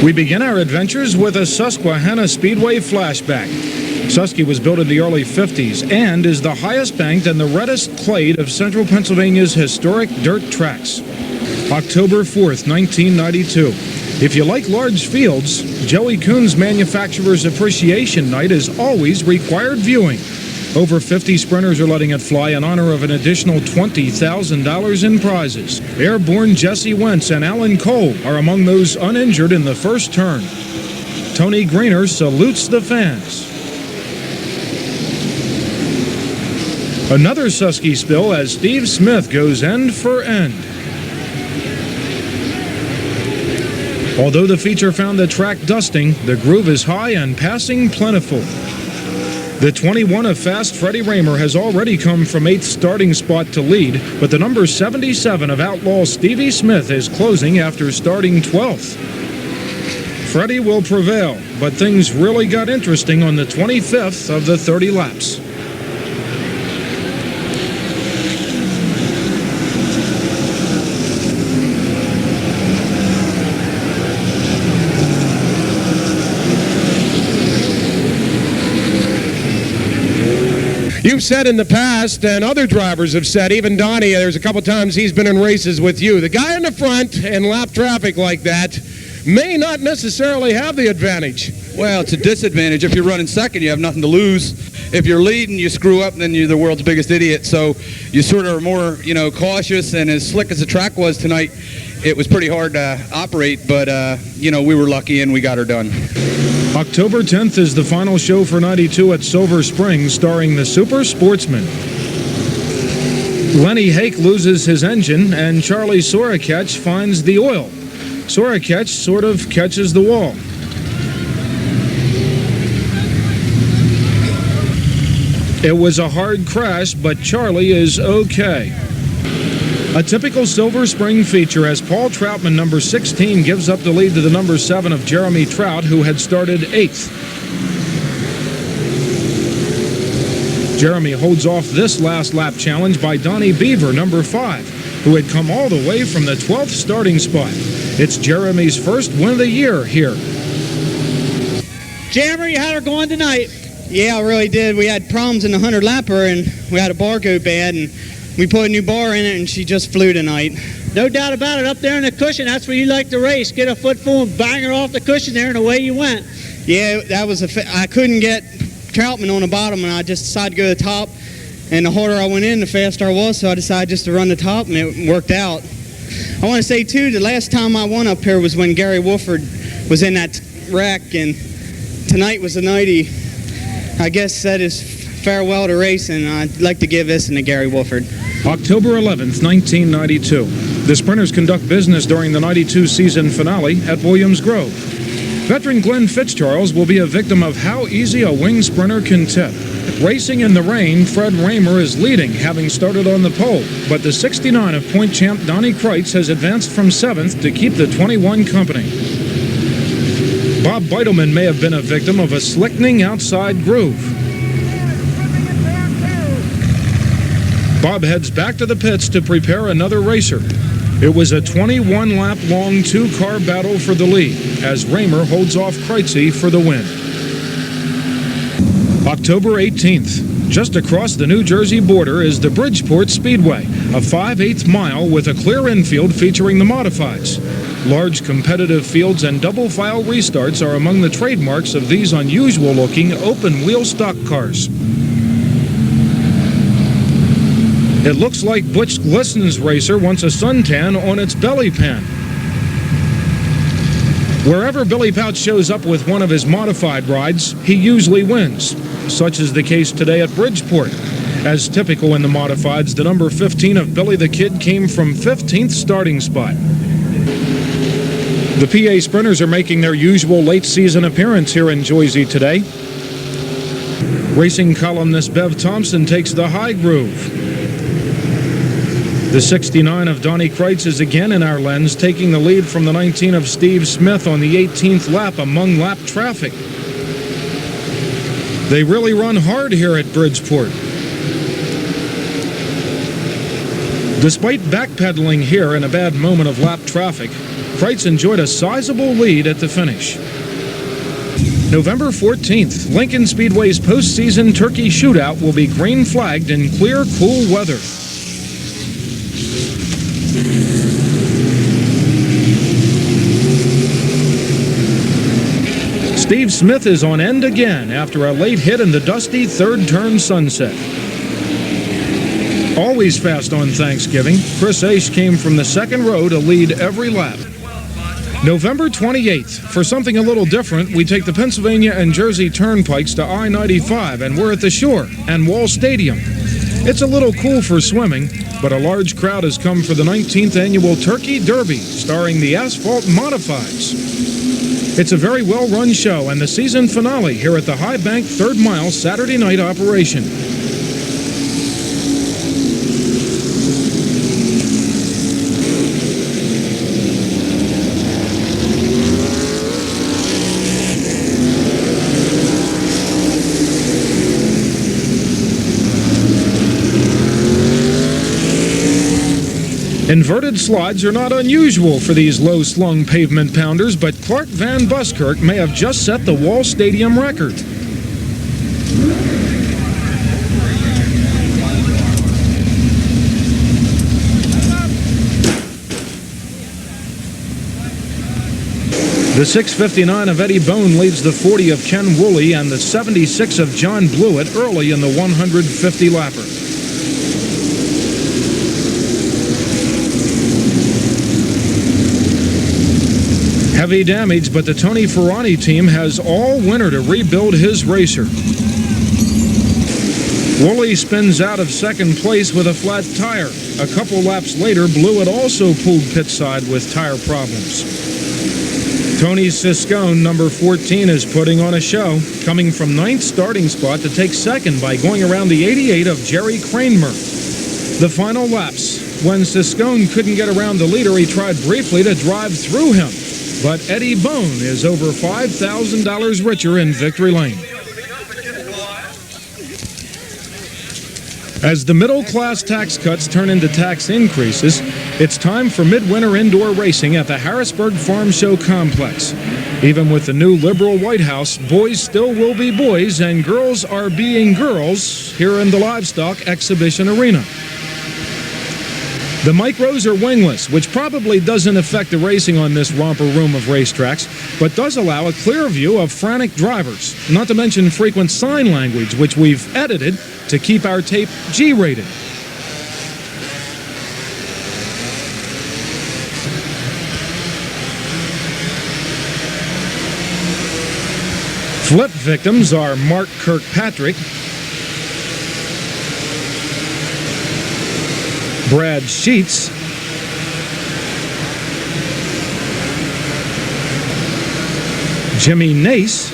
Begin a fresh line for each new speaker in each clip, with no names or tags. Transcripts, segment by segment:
We begin our adventures with a Susquehanna Speedway flashback. Susky was built in the early 50s and is the highest banked and the reddest clayed of central Pennsylvania's historic dirt tracks. October 4th, 1992. If you like large fields, Joey Kuhn's Manufacturer's Appreciation Night is always required viewing. Over 50 sprinters are letting it fly in honor of an additional $20,000 in prizes. Airborne Jesse Wentz and Alan Cole are among those uninjured in the first turn. Tony Greener salutes the fans. Another Susky spill as Steve Smith goes end for end. Although the feature found the track dusting, the groove is high and passing plentiful. The 21 of Fast Freddie Raymer has already come from 8th starting spot to lead, but the number 77 of Outlaw Stevie Smith is closing after starting 12th. Freddie will prevail, but things really got interesting on the 25th of the 30 laps.
You've said in the past, and other drivers have said, even Donnie, there's a couple times he's been in races with you. The guy in the front in lap traffic like that may not necessarily have the advantage.
Well, it's a disadvantage. If you're running second, you have nothing to lose. If you're leading, you screw up, then you're the world's biggest idiot. So you sort of are more, cautious, and as slick as the track was tonight, it was pretty hard to operate, but, we were lucky and we got her done.
October 10th is the final show for 92 at Silver Springs, starring the Super Sportsman. Lenny Hake loses his engine, and Charlie Sorakech finds the oil. Sorakech sort of catches the wall. It was a hard crash, but Charlie is okay. A typical Silver Spring feature as Paul Troutman, number 16, gives up the lead to the number 7 of Jeremy Trout, who had started 8th. Jeremy holds off this last lap challenge by Donnie Beaver, number 5, who had come all the way from the 12th starting spot. It's Jeremy's first win of the year here.
Jeremy, you had her going tonight. Yeah, I really did. We had problems in the 100-lapper, and we had a bar go bad, and we put a new bar in it, and she just flew tonight. No doubt about it. Up there in the cushion, that's where you like to race. Get a foot full and bang her off the cushion there, and away you went. Yeah, that was I couldn't get Troutman on the bottom, and I just decided to go to the top. And the harder I went in, the faster I was, so I decided just to run the top, and it worked out. I want to say, too, the last time I won up here was when Gary Wolford was in that wreck, and tonight was the night he, I guess, said his farewell to racing. I'd like to give this to Gary Wolford.
October 11th, 1992. The sprinters conduct business during the 92 season finale at Williams Grove. Veteran Glenn Fitzcharles will be a victim of how easy a wing sprinter can tip. Racing in the rain, Fred Raymer is leading, having started on the pole, but the 69 of point champ Donnie Kreitz has advanced from 7th to keep the 21 company. Bob Beitelman may have been a victim of a slickening outside groove. Bob heads back to the pits to prepare another racer. It was a 21-lap-long two-car battle for the lead, as Raymer holds off Kreitzy for the win. October 18th. Just across the New Jersey border is the Bridgeport Speedway, a 5/8 mile with a clear infield featuring the modifieds. Large competitive fields and double-file restarts are among the trademarks of these unusual-looking open-wheel stock cars. It looks like Butch Glisson's racer wants a suntan on its belly pan. Wherever Billy Pouch shows up with one of his modified rides, he usually wins. Such is the case today at Bridgeport. As typical in the modifieds, the number 15 of Billy the Kid came from 15th starting spot. The PA Sprinters are making their usual late-season appearance here in Jersey today. Racing columnist Bev Thompson takes the high groove. The 69 of Donnie Kreitz is again in our lens, taking the lead from the 19 of Steve Smith on the 18th lap among lap traffic. They really run hard here at Bridgeport. Despite backpedaling here in a bad moment of lap traffic, Kreitz enjoyed a sizable lead at the finish. November 14th, Lincoln Speedway's postseason turkey shootout will be green flagged in clear, cool weather. Steve Smith is on end again after a late hit in the dusty third-turn sunset. Always fast on Thanksgiving, Chris Ace came from the second row to lead every lap. November 28th, for something a little different, we take the Pennsylvania and Jersey turnpikes to I-95, and we're at the shore and Wall Stadium. It's a little cool for swimming, but a large crowd has come for the 19th annual Turkey Derby, starring the Asphalt Modifieds. It's a very well-run show and the season finale here at the High Bank Third Mile Saturday night operation. Inverted slides are not unusual for these low-slung pavement pounders, but Clark Van Buskirk may have just set the Wall Stadium record. The 6:59 of Eddie Bone leads the 40 of Ken Woolley and the 76 of John Blewett early in the 150 lapper. Heavy damage, but the Tony Ferrani team has all winter to rebuild his racer. Woolley spins out of second place with a flat tire. A couple laps later, Blewett also pulled pit side with tire problems. Tony Siscone, number 14, is putting on a show, coming from 9th starting spot to take second by going around the 88 of Jerry Kramer. The final laps. When Siscone couldn't get around the leader, he tried briefly to drive through him. But Eddie Bone is over $5,000 richer in victory lane. As the middle-class tax cuts turn into tax increases, it's time for midwinter indoor racing at the Harrisburg Farm Show Complex. Even with the new liberal White House, boys still will be boys and girls are being girls here in the Livestock Exhibition Arena. The micros are wingless, which probably doesn't affect the racing on this romper room of racetracks, but does allow a clear view of frantic drivers, not to mention frequent sign language, which we've edited to keep our tape G-rated. Flip victims are Mark Kirkpatrick, Brad Sheets, Jimmy Nace,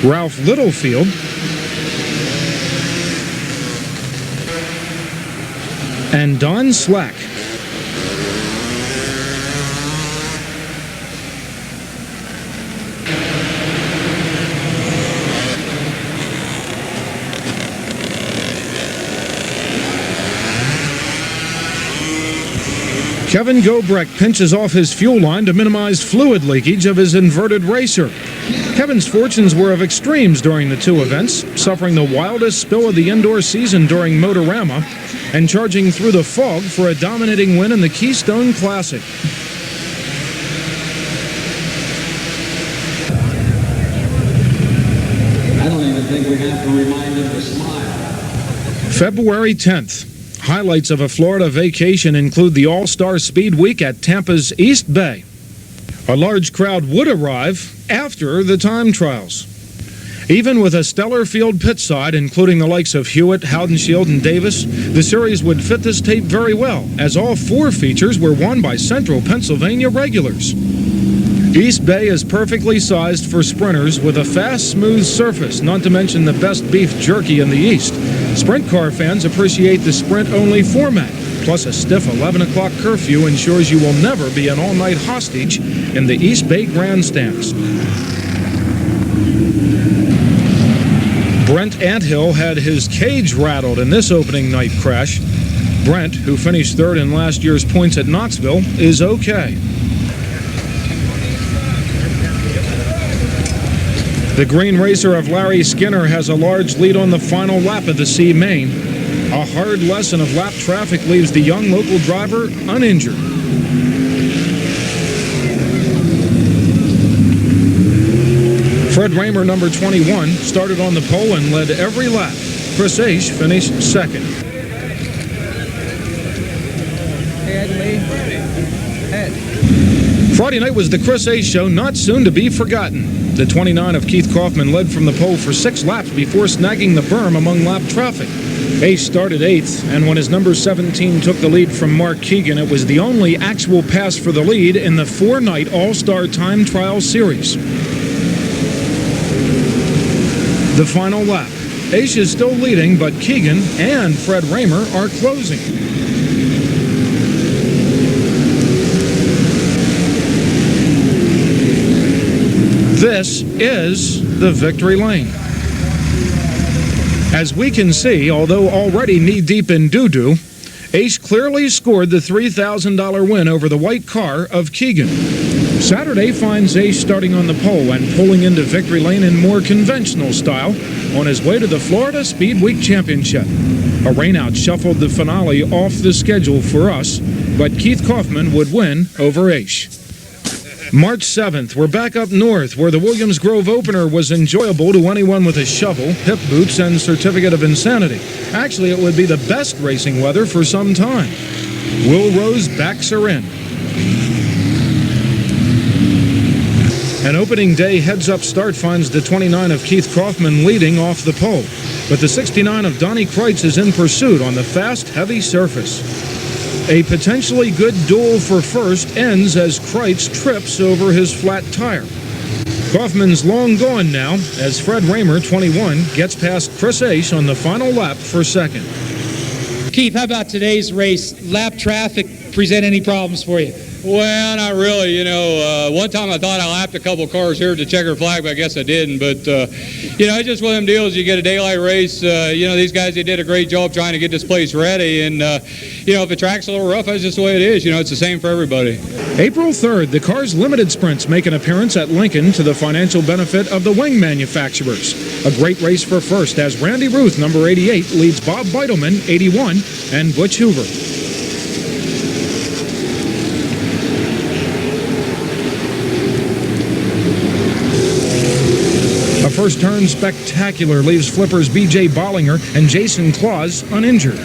Ralph Littlefield, and Don Slack. Kevin Gobrecht pinches off his fuel line to minimize fluid leakage of his inverted racer. Kevin's fortunes were of extremes during the two events, suffering the wildest spill of the indoor season during Motorama and charging through the fog for a dominating win in the Keystone Classic.
I don't even think we have to remind him to smile.
February 10th. Highlights of a Florida vacation include the All-Star Speed Week at Tampa's East Bay. A large crowd would arrive after the time trials. Even with a stellar field pit side, including the likes of Hewitt, Haudenschild, and Davis, the series would fit this tape very well, as all four features were won by Central Pennsylvania regulars. East Bay is perfectly sized for sprinters with a fast, smooth surface, not to mention the best beef jerky in the East. Sprint car fans appreciate the sprint-only format, plus a stiff 11 o'clock curfew ensures you will never be an all-night hostage in the East Bay grandstands. Brent Anthill had his cage rattled in this opening night crash. Brent, who finished third in last year's points at Knoxville, is okay. The green racer of Larry Skinner has a large lead on the final lap of the C Main. A hard lesson of lap traffic leaves the young local driver uninjured. Fred Raymer, number 21, started on the pole and led every lap. Chris Aish finished second. Friday night was the Chris Aish Show, not soon to be forgotten. The 29 of Keith Kaufman led from the pole for 6 laps before snagging the berm among lap traffic. Aish started 8th, and when his number 17 took the lead from Mark Keegan, it was the only actual pass for the lead in the 4-night All-Star Time Trial Series. The final lap. Aish is still leading, but Keegan and Fred Raymer are closing. This is the victory lane. As we can see, although already knee-deep in doo-doo, Aish clearly scored the $3,000 win over the white car of Keegan. Saturday finds Aish starting on the pole and pulling into victory lane in more conventional style on his way to the Florida Speed Week Championship. A rainout shuffled the finale off the schedule for us, but Keith Kaufman would win over Aish. March 7th, we're back up north where the Williams Grove opener was enjoyable to anyone with a shovel, hip boots, and certificate of insanity. Actually, it would be the best racing weather for some time. Will Rose backs her in. An opening day heads-up start finds the 29 of Keith Kaufman leading off the pole, but the 69 of Donnie Kreitz is in pursuit on the fast, heavy surface. A potentially good duel for first ends as Kreitz trips over his flat tire. Kaufman's long gone now as Fred Raymer, 21, gets past Chris Aish on the final lap for second.
Keith, how about today's race? Lap traffic present any problems for you?
Well, not really. You know, one time I thought I lapped a couple cars here at the checker flag, but I guess I didn't. But, you know, it's just one of them deals. You get a daylight race. You know, these guys, they did a great job trying to get this place ready. And, you know, if the track's a little rough, that's just the way it is. You know, it's the same for everybody.
April 3rd, the car's limited sprints make an appearance at Lincoln to the financial benefit of the wing manufacturers. A great race for first as Randy Ruth, number 88, leads Bob Beitelman, 81, and Butch Hoover. A first turn spectacular leaves Flippers B.J. Bollinger and Jason Claus uninjured.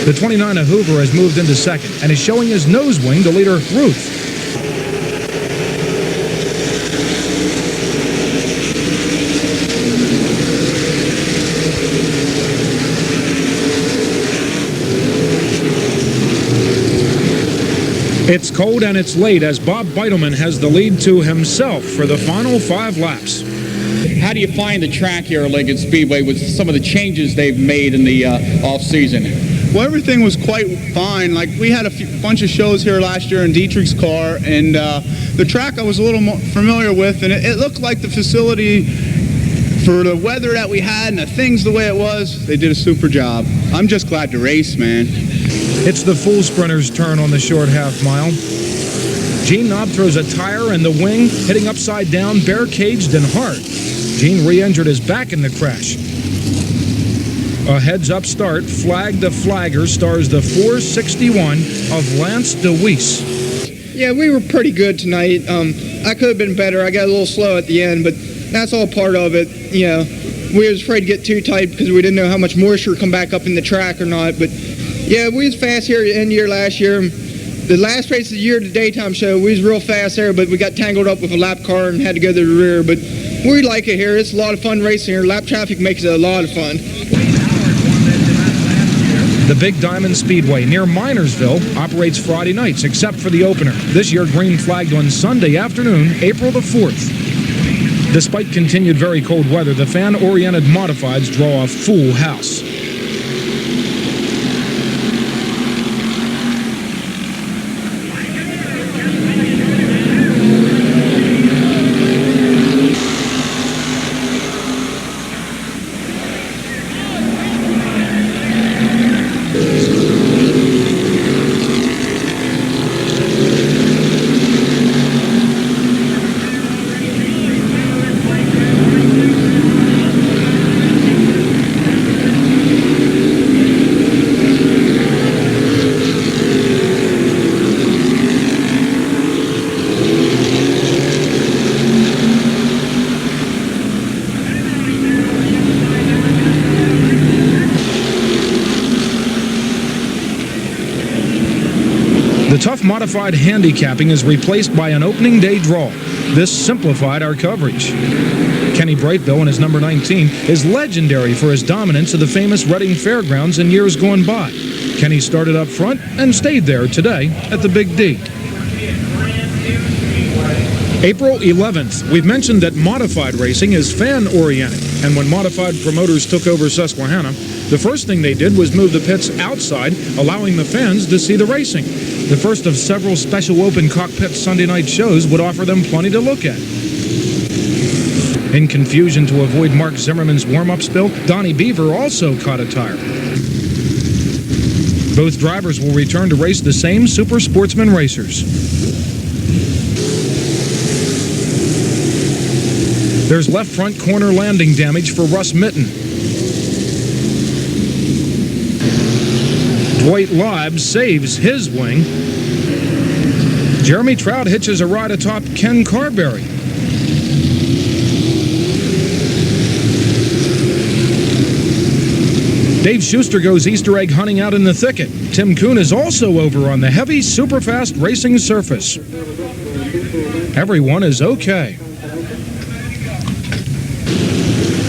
The 29 of Hoover has moved into second and is showing his nose wing to leader Ruth. It's cold and it's late as Bob Beitelman has the lead to himself for the final 5 laps.
How do you find the track here at Lincoln Speedway with some of the changes they've made in the off-season?
Well, everything was quite fine. Like, we had a bunch of shows here last year in Dietrich's car, and the track I was a little more familiar with, and it looked like the facility, for the weather that we had and the things the way it was, they did a super job. I'm just glad to race, man.
It's the full sprinter's turn on the short half mile. Gene Knob throws a tire and the wing, hitting upside down, bare-caged and hard. Gene re-injured his back in the crash. A heads-up start, flag to flagger, stars the 461 of Lance DeWeese.
Yeah, we were pretty good tonight. I could have been better. I got a little slow at the end, but that's all part of it. You know, we was afraid to get too tight because we didn't know how much moisture would come back up in the track or not. But yeah, we was fast here at the end of the year last year. The last race of the year, the daytime show, we was real fast there, but we got tangled up with a lap car and had to go to the rear. But we like it here. It's a lot of fun racing here. Lap traffic makes it a lot of fun.
The Big Diamond Speedway near Minersville operates Friday nights, except for the opener. This year, green flagged on Sunday afternoon, April the 4th. Despite continued very cold weather, the fan-oriented modifieds draw a full house. The tough modified handicapping is replaced by an opening day draw. This simplified our coverage. Kenny Brightville in his number 19 is legendary for his dominance of the famous Reading Fairgrounds in years gone by. Kenny started up front and stayed there today at the Big D. April 11th, we've mentioned that modified racing is fan-oriented, and when modified promoters took over Susquehanna, the first thing they did was move the pits outside, allowing the fans to see the racing. The first of several special open cockpit Sunday night shows would offer them plenty to look at. In confusion to avoid Mark Zimmerman's warm-up spill, Donnie Beaver also caught a tire. Both drivers will return to race the same Super Sportsman racers. There's left front corner landing damage for Russ Mitten. Dwight Lieb saves his wing. Jeremy Trout hitches a ride atop Ken Carberry. Dave Schuster goes Easter egg hunting out in the thicket. Tim Kuhn is also over on the heavy, superfast racing surface. Everyone is okay.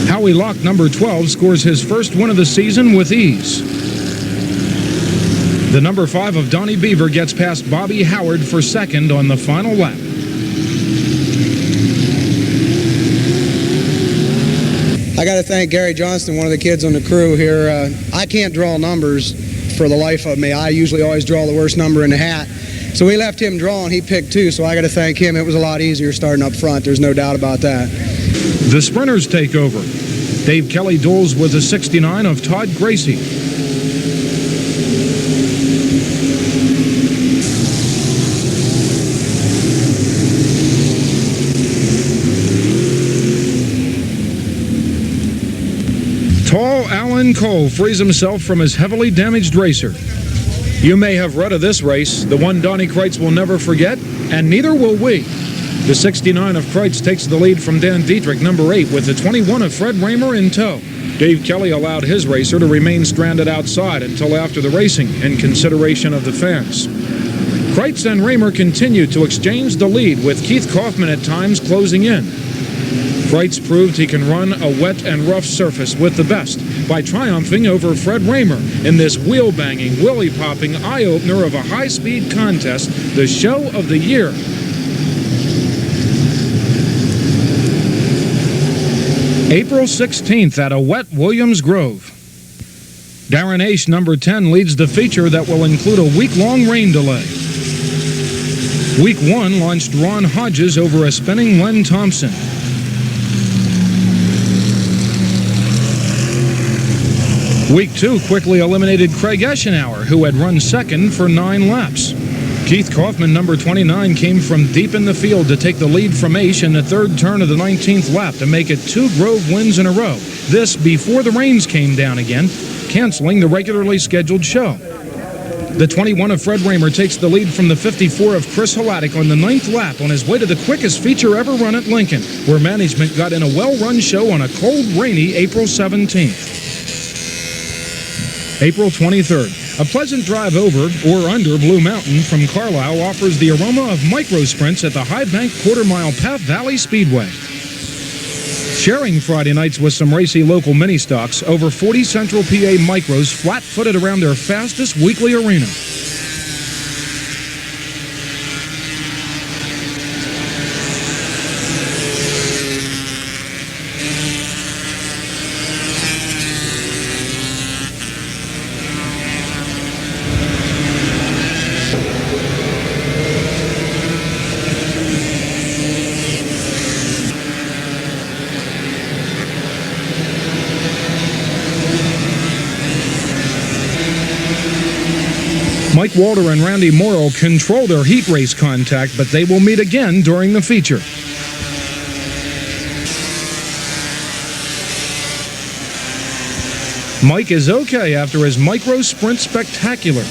Howie Locke, number 12, scores his first win of the season with ease. The number 5 of Donnie Beaver gets past Bobby Howard for second on the final lap.
I got to thank Gary Johnston, one of the kids on the crew here. I can't draw numbers for the life of me. I usually always draw the worst number in the hat. So we left him drawing. He picked 2, so I got to thank him. It was a lot easier starting up front. There's no doubt about that.
The sprinters take over. Dave Kelly duels with the 69 of Todd Gracie. Tall Alan Cole frees himself from his heavily damaged racer. You may have read of this race, the one Donnie Kreitz will never forget, and neither will we. The 69 of Kreitz takes the lead from Dan Dietrich, number 8, with the 21 of Fred Raymer in tow. Dave Kelly allowed his racer to remain stranded outside until after the racing in consideration of the fans. Kreitz and Raymer continued to exchange the lead, with Keith Kaufman at times closing in. Kreitz proved he can run a wet and rough surface with the best by triumphing over Fred Raymer in this wheel-banging, wheelie-popping eye-opener of a high-speed contest, the show of the year. April 16th at a wet Williams Grove. Darren Ace, number 10, leads the feature that will include a week-long rain delay. Week 1 launched Ron Hodges over a spinning Len Thompson. Week 2 quickly eliminated Craig Eschenauer, who had run second for 9 laps. Keith Kaufman, number 29, came from deep in the field to take the lead from Ace in the third turn of the 19th lap to make it 2 Grove wins in a row. This before the rains came down again, canceling the regularly scheduled show. The 21 of Fred Raymer takes the lead from the 54 of Chris Hladek on the 9th lap on his way to the quickest feature ever run at Lincoln, where management got in a well-run show on a cold, rainy April 17th. April 23rd. A pleasant drive over or under Blue Mountain from Carlisle offers the aroma of micro sprints at the High Bank quarter-mile Path Valley Speedway. Sharing Friday nights with some racy local mini-stocks, over 40 Central PA micros flat-footed around their fastest weekly arena. Mike Walter and Randy Morrill control their heat race contact, but they will meet again during the feature. Mike is okay after his micro sprint spectacular.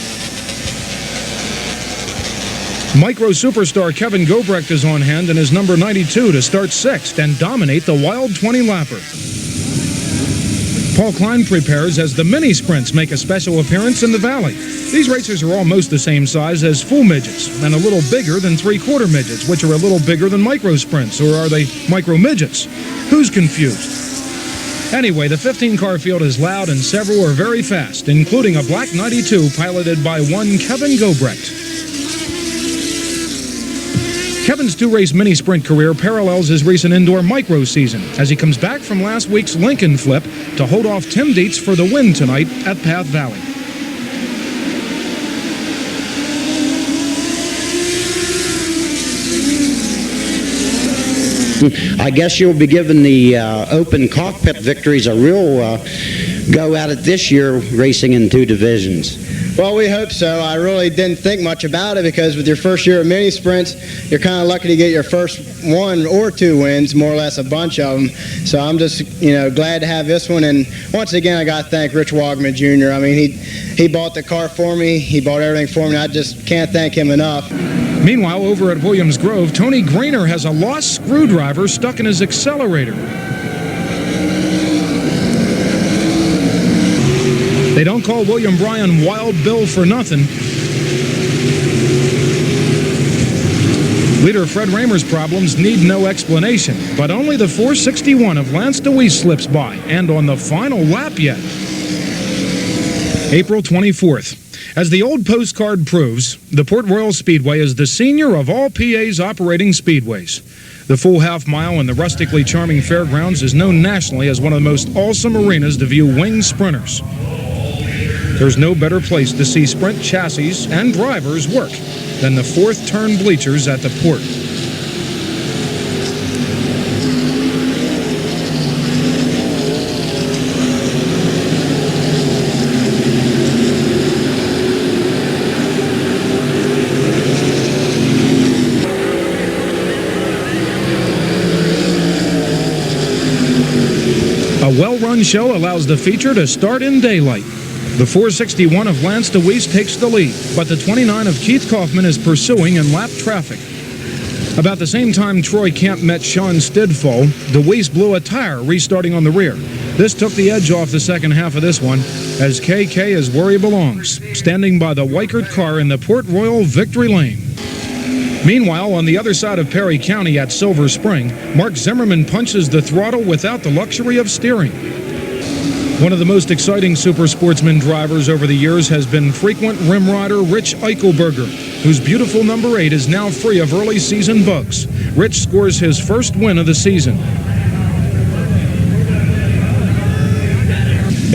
Micro superstar Kevin Gobrecht is on hand in his number 92 to start 6th and dominate the wild 20-lapper. Paul Klein prepares as the mini sprints make a special appearance in the Valley. These racers are almost the same size as full midgets and a little bigger than three-quarter midgets, which are a little bigger than micro sprints, or are they micro midgets? Who's confused? Anyway, the 15-car field is loud and several are very fast, including a black 92 piloted by one Kevin Gobrecht. Kevin's two-race mini-sprint career parallels his recent indoor micro season as he comes back from last week's Lincoln Flip to hold off Tim Dietz for the win tonight at Path Valley.
I guess you'll be giving the open cockpit victories a real go at it this year, racing in two divisions.
Well, we hope so. I really didn't think much about it because with your first year of mini sprints, you're kind of lucky to get your first one or two wins, more or less a bunch of them. So I'm just, glad to have this one. And once again, I got to thank Rich Wogman Jr. I mean, he bought the car for me. He bought everything for me. I just can't thank him enough.
Meanwhile, over at Williams Grove, Tony Greener has a lost screwdriver stuck in his accelerator. They don't call William Bryan Wild Bill for nothing. Leader Fred Raymer's problems need no explanation, but only the 461 of Lance DeWeese slips by, and on the final lap yet. April 24th. As the old postcard proves, the Port Royal Speedway is the senior of all PA's operating speedways. The full half mile in the rustically charming fairgrounds is known nationally as one of the most awesome arenas to view winged sprinters. There's no better place to see sprint chassis and drivers work than the fourth turn bleachers at the Port. A well-run show allows the feature to start in daylight. The 461 of Lance DeWeese takes the lead, but the 29 of Keith Kaufman is pursuing in lap traffic. About the same time Troy Camp met Sean Stidfall, DeWeese blew a tire restarting on the rear. This took the edge off the second half of this one, as KK is where he belongs, standing by the Weichert car in the Port Royal victory lane. Meanwhile, on the other side of Perry County at Silver Spring, Mark Zimmerman punches the throttle without the luxury of steering. One of the most exciting super sportsman drivers over the years has been frequent rim rider Rich Eichelberger, whose beautiful number 8 is now free of early season bugs. Rich scores his first win of the season.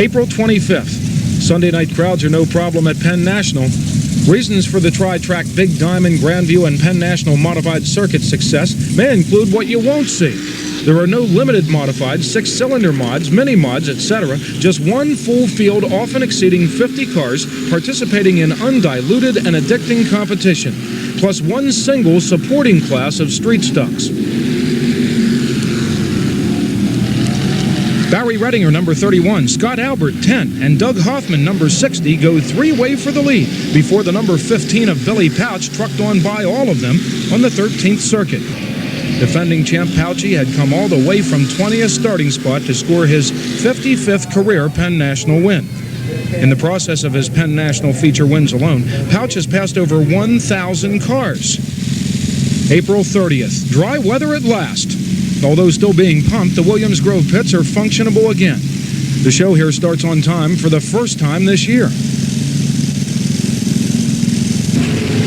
April 25th. Sunday night crowds are no problem at Penn National. Reasons for the Tri-Track Big Diamond, Grandview, and Penn National Modified Circuit success may include what you won't see. There are no limited modifieds, 6-cylinder mods, mini mods, etc. Just one full field, often exceeding 50 cars, participating in undiluted and addicting competition, plus one single supporting class of street stocks. Barry Redinger, number 31, Scott Albert, 10, and Doug Hoffman, number 60, go three-way for the lead before the number 15 of Billy Pouch trucked on by all of them on the 13th circuit. Defending champ Pouchy had come all the way from 20th starting spot to score his 55th career Penn National win. In the process of his Penn National feature wins alone, Pouch has passed over 1,000 cars. April 30th, dry weather at last. Although still being pumped, the Williams Grove pits are functionable again. The show here starts on time for the first time this year.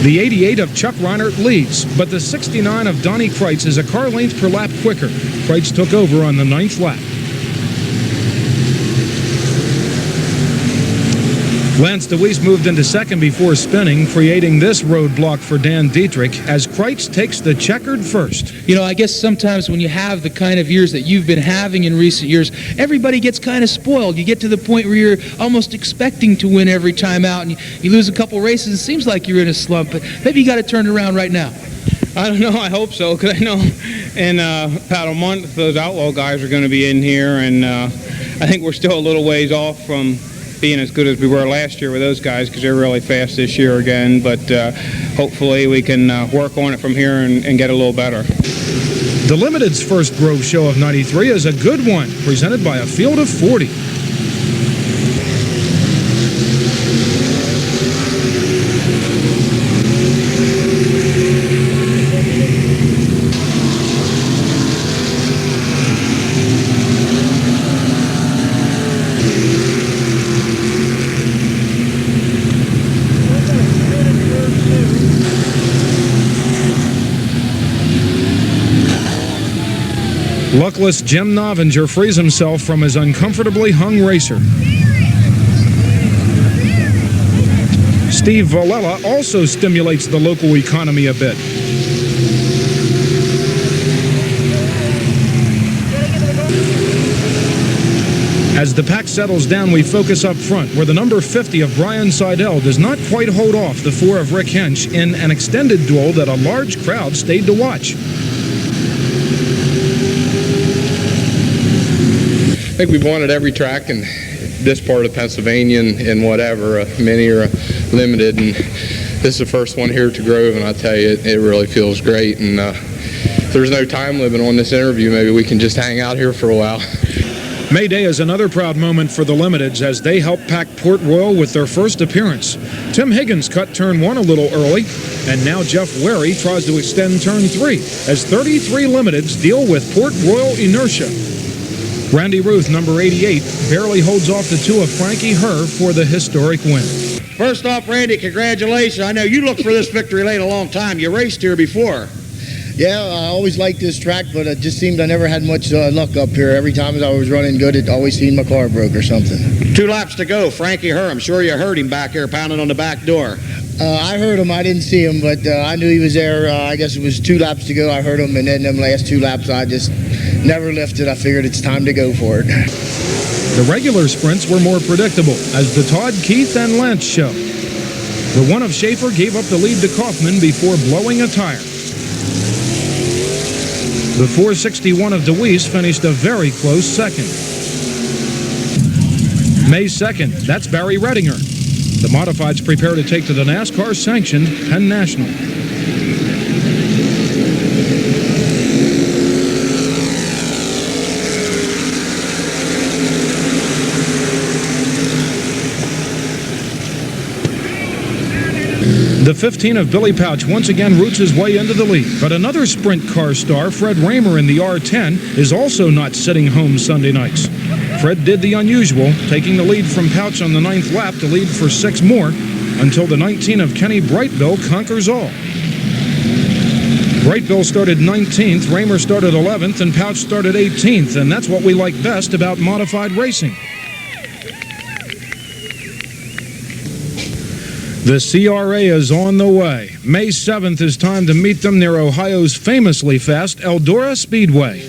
The 88 of Chuck Reinert leads, but the 69 of Donnie Kreitz is a car length per lap quicker. Kreitz took over on the 9th lap. Lance DeWeese moved into second before spinning, creating this roadblock for Dan Dietrich as Kreitz takes the checkered first.
I guess sometimes when you have the kind of years that you've been having in recent years, everybody gets kind of spoiled. You get to the point where you're almost expecting to win every time out, and you lose a couple races. It seems like you're in a slump, but maybe you got to turn it around right now.
I don't know. I hope so, because I know in about a month those Outlaw guys are going to be in here, and I think we're still a little ways off from being as good as we were last year with those guys because they're really fast this year again, but hopefully we can work on it from here and get a little better.
The Limited's first Grove show of '93 is a good one, presented by a field of 40. Luckless Jim Novinger frees himself from his uncomfortably hung racer. Steve Valella also stimulates the local economy a bit. As the pack settles down, we focus up front, where the number 50 of Brian Seidel does not quite hold off the 4 of Rick Hench in an extended duel that a large crowd stayed to watch.
I think we've won at every track in this part of Pennsylvania and whatever, many are limited, and this is the first one here to Grove, and I tell you, it really feels great. And if there's no time limit on this interview, maybe we can just hang out here for a while.
May Day is another proud moment for the Limiteds as they help pack Port Royal with their first appearance. Tim Higgins cut turn 1 a little early, and now Jeff Wary tries to extend turn 3 as 33 Limiteds deal with Port Royal inertia. Randy Ruth, number 88, barely holds off the 2 of Frankie Herr for the historic win.
First off, Randy, congratulations. I know you looked for this victory lane a long time. You raced here before.
Yeah, I always liked this track, but it just seemed I never had much luck up here. Every time I was running good, it always seemed my car broke or something.
2 laps to go. Frankie Herr, I'm sure you heard him back here pounding on the back door.
I heard him. I didn't see him, but I knew he was there. I guess it was 2 laps to go. I heard him, and then them last 2 laps, I just never lifted. I figured it's time to go for it.
The regular sprints were more predictable as the Todd, Keith, and Lance show. The 1 of Schaefer gave up the lead to Kaufman before blowing a tire. The 461 of DeWeese finished a very close second. May 2nd, that's Barry Redinger. The modifieds prepare to take to the NASCAR-sanctioned Penn National. The 15 of Billy Pouch once again roots his way into the lead, but another sprint car star, Fred Raymer in the R10, is also not sitting home Sunday nights. Fred did the unusual, taking the lead from Pouch on the 9th lap to lead for 6 more, until the 19 of Kenny Brightbill conquers all. Brightbill started 19th, Raymer started 11th, and Pouch started 18th, and that's what we like best about modified racing. The CRA is on the way. May 7th is time to meet them near Ohio's famously fast Eldora Speedway.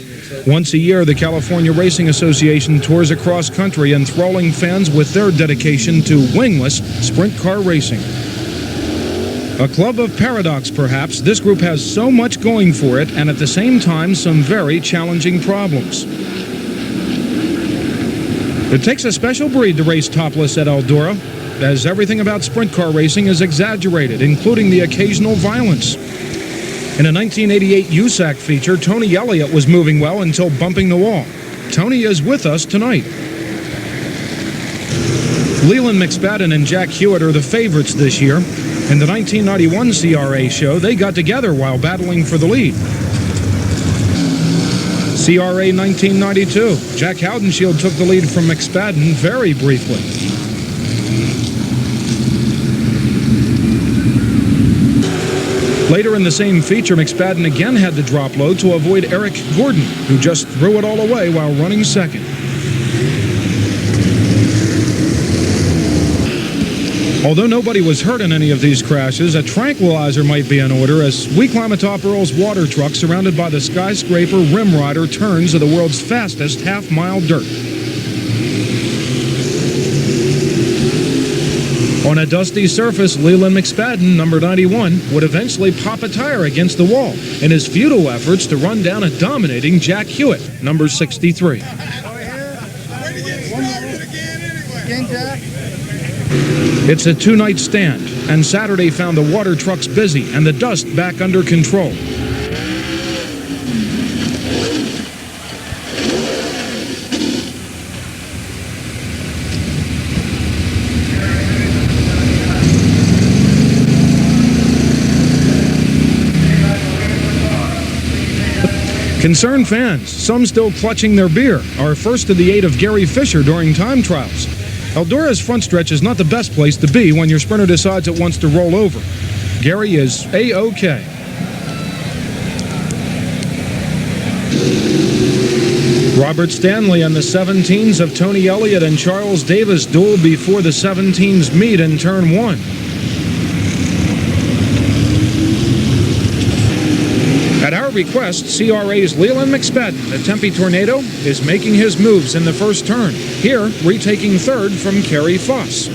Once a year, the California Racing Association tours across country, enthralling fans with their dedication to wingless sprint car racing. A club of paradox, perhaps, this group has so much going for it, and at the same time, some very challenging problems. It takes a special breed to race topless at Eldora, as everything about sprint car racing is exaggerated, including the occasional violence. In a 1988 USAC feature, Tony Elliott was moving well until bumping the wall. Tony is with us tonight. Leland McSpadden and Jack Hewitt are the favorites this year. In the 1991 CRA show, they got together while battling for the lead. CRA 1992, Jack Howdenshield took the lead from McSpadden very briefly. Later in the same feature, McSpadden again had to drop low to avoid Eric Gordon, who just threw it all away while running second. Although nobody was hurt in any of these crashes, a tranquilizer might be in order as we climb atop Earl's water truck surrounded by the skyscraper rim rider turns of the world's fastest half-mile dirt. On a dusty surface, Leland McSpadden, number 91, would eventually pop a tire against the wall in his futile efforts to run down a dominating Jack Hewitt, number 63. It's a 2-night stand, and Saturday found the water trucks busy and the dust back under control. Concerned fans, some still clutching their beer, are first to the aid of Gary Fisher during time trials. Eldora's front stretch is not the best place to be when your sprinter decides it wants to roll over. Gary is A-OK. Robert Stanley and the 17s of Tony Elliott and Charles Davis duel before the 17s meet in turn 1. At our request, CRA's Leland McSpadden, the Tempe Tornado, is making his moves in the first turn. Here, retaking third from Kerry Foss.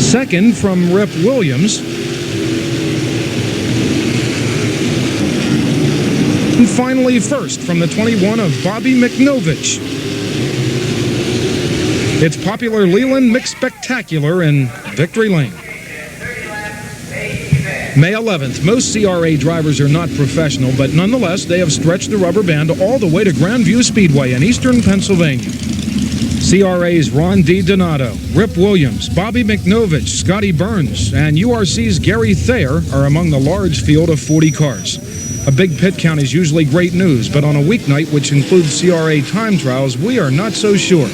Second from Rip Williams. And finally first from the 21 of Bobby McNovich. It's popular Leland McSpectacular in Victory Lane. May 11th, most CRA drivers are not professional, but nonetheless, they have stretched the rubber band all the way to Grandview Speedway in eastern Pennsylvania. CRA's Ron D. Donato, Rip Williams, Bobby McNovich, Scotty Burns, and URC's Gary Thayer are among the large field of 40 cars. A big pit count is usually great news, but on a weeknight, which includes CRA time trials, we are not so sure.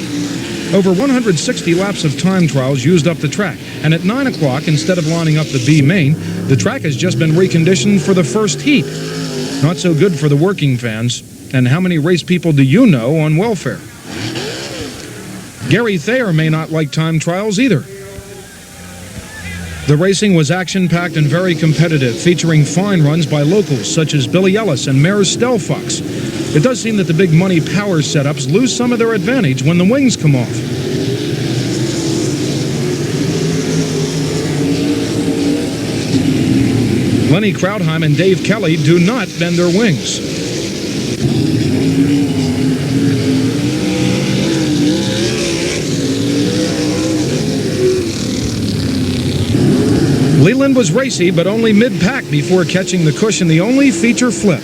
Over 160 laps of time trials used up the track, and at 9 o'clock, instead of lining up the B main, the track has just been reconditioned for the first heat. Not so good for the working fans. And how many race people do you know on welfare? Gary Thayer may not like time trials either. The racing was action-packed and very competitive, featuring fine runs by locals such as Billy Ellis and Mares Stelfox. It does seem that the big money power setups lose some of their advantage when the wings come off. Lenny Krautheim and Dave Kelly do not bend their wings. Leland was racy, but only mid-pack before catching the cushion, the only feature flip.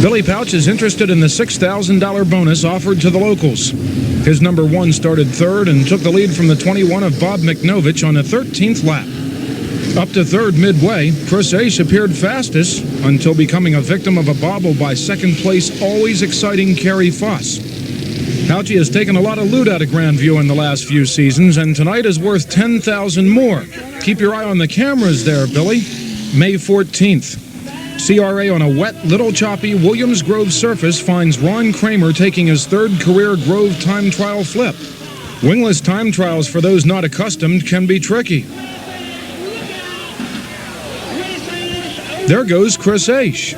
Billy Pouch is interested in the $6,000 bonus offered to the locals. His number 1 started third and took the lead from the 21 of Bob McNovich on the 13th lap. Up to third midway, Chris Ace appeared fastest until becoming a victim of a bobble by second place, always exciting Kerry Foss. Pouchy has taken a lot of loot out of Grandview in the last few seasons, and tonight is worth $10,000 more. Keep your eye on the cameras there, Billy. May 14th. CRA on a wet, little choppy Williams Grove surface finds Ron Kramer taking his third career Grove time trial flip. Wingless time trials for those not accustomed can be tricky. There goes Chris Ash.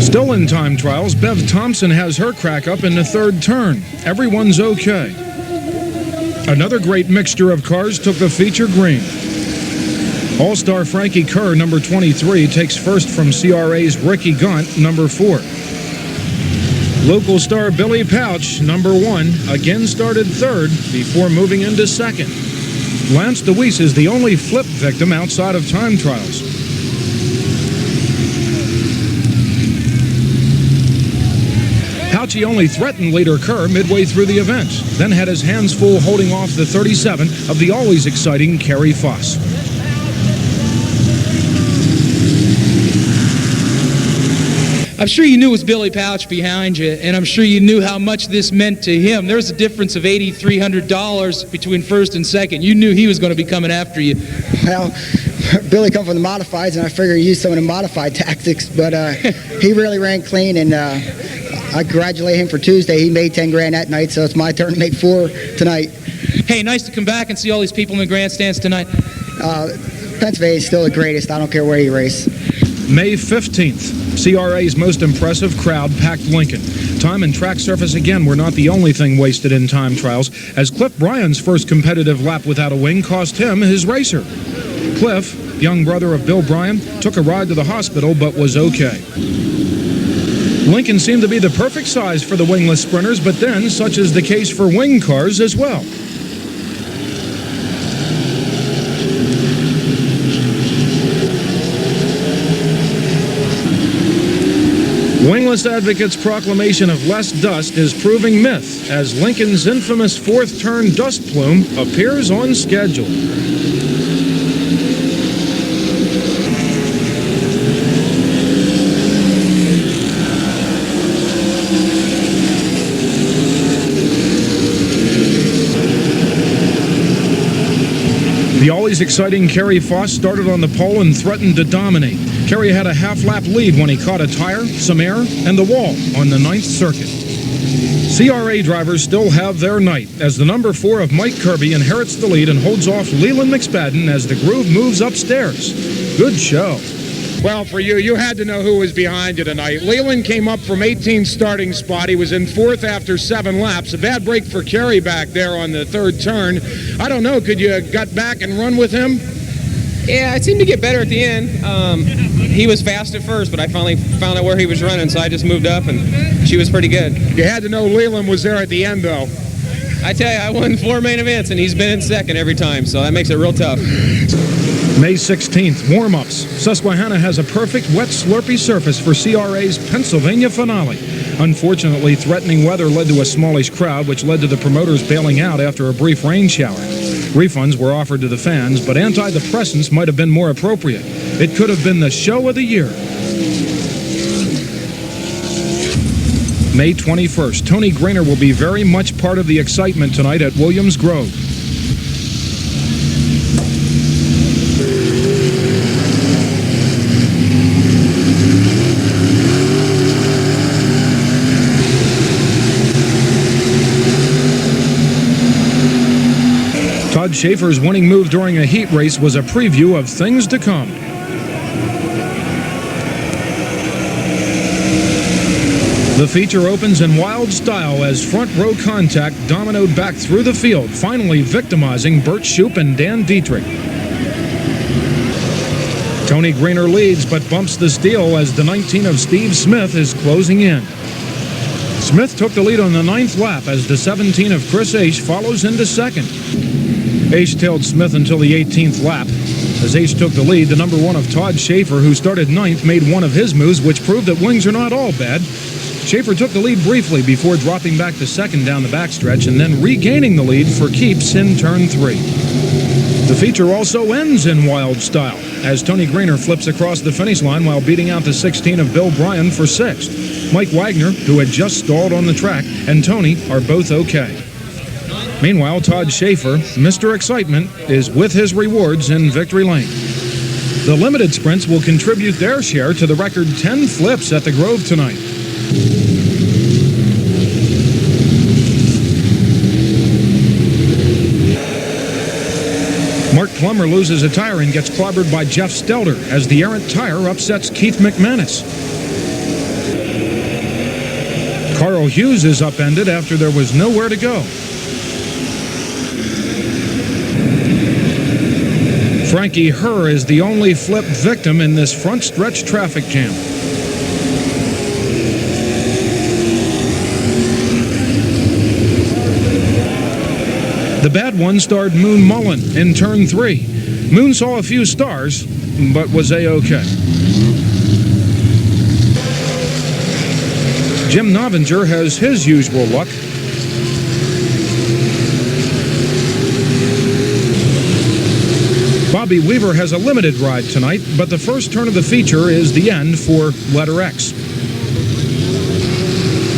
Still in time trials, Bev Thompson has her crack up in the third turn. Everyone's okay. Another great mixture of cars took the feature green. All-Star Frankie Kerr, number 23, takes first from CRA's Ricky Gaunt, number 4. Local star Billy Pouch, number 1, again started third before moving into second. Lance DeWeese is the only flip victim outside of time trials. Pouchy only threatened leader Kerr midway through the event, then had his hands full holding off the 37 of the always exciting Kerry Foss.
I'm sure you knew it was Billy Pouch behind you, and I'm sure you knew how much this meant to him. There was a difference of $8,300 between first and second. You knew he was going to be coming after you.
Well, Billy come from the modifieds, and I figured he used some of the modified tactics, but he really ran clean, and I congratulate him for Tuesday. He made 10 grand that night, so it's my turn to make 4 tonight.
Hey, nice to come back and see all these people in the grandstands tonight.
Pennsylvania is still the greatest. I don't care where you race.
May 15th, CRA's most impressive crowd packed Lincoln. Time and track surface again were not the only thing wasted in time trials, as Cliff Bryan's first competitive lap without a wing cost him his racer. Cliff, young brother of Bill Bryan, took a ride to the hospital but was okay. Lincoln seemed to be the perfect size for the wingless sprinters, but then such is the case for wing cars as well. Wingless advocates' proclamation of less dust is proving myth as Lincoln's infamous fourth turn dust plume appears on schedule. exciting Kerry Foss started on the pole and threatened to dominate. Kerry had a half-lap lead when he caught a tire, some air, and the wall on the 9th circuit. CRA drivers still have their night as the number 4 of Mike Kirby inherits the lead and holds off Leland McSpadden as the groove moves upstairs. Good show.
Well, for you, you had to know who was behind you tonight. Leland came up from 18th starting spot. He was in 4th after 7 laps. A bad break for Kerry back there on the 3rd turn. I don't know, could you got back and run with him?
Yeah, it seemed to get better at the end. He was fast at first, but I finally found out where he was running, so I just moved up, and she was pretty good.
You had to know Leland was there at the end, though.
I tell you, I won 4 main events, and he's been in second every time, so that makes it real tough.
May 16th, warm-ups. Susquehanna has a perfect wet, slurpy surface for CRA's Pennsylvania finale. Unfortunately, threatening weather led to a smallish crowd, which led to the promoters bailing out after a brief rain shower. Refunds were offered to the fans, but antidepressants might have been more appropriate. It could have been the show of the year. May 21st, Tony Grainer will be very much part of the excitement tonight at Williams Grove. Todd Schaefer's winning move during a heat race was a preview of things to come. The feature opens in wild style as front row contact dominoed back through the field, finally victimizing Bert Shoup and Dan Dietrich. Tony Grainer leads but bumps the steal as the 19 of Steve Smith is closing in. Smith took the lead on the 9th lap as the 17 of Chris Aish follows into second. Aish tailed Smith until the 18th lap. As Aish took the lead, the number 1 of Todd Schaefer, who started 9th, made one of his moves, which proved that wings are not all bad. Schaefer took the lead briefly before dropping back to second down the backstretch and then regaining the lead for keeps in turn 3. The feature also ends in wild style as Tony Grainer flips across the finish line while beating out the 16 of Bill Bryan for 6th. Mike Wagner, who had just stalled on the track, and Tony are both okay. Meanwhile, Todd Schaefer, Mr. Excitement, is with his rewards in victory lane. The limited sprints will contribute their share to the record 10 flips at the Grove tonight. Mark Plummer loses a tire and gets clobbered by Jeff Stelter as the errant tire upsets Keith McManus. Carl Hughes is upended after there was nowhere to go. Frankie Herr is the only flip victim in this front stretch traffic jam. The bad one starred Moon Mullen in turn 3. Moon saw a few stars, but was A-OK. Jim Novinger has his usual luck. Bobby Weaver has a limited ride tonight, but the first turn of the feature is the end for letter X.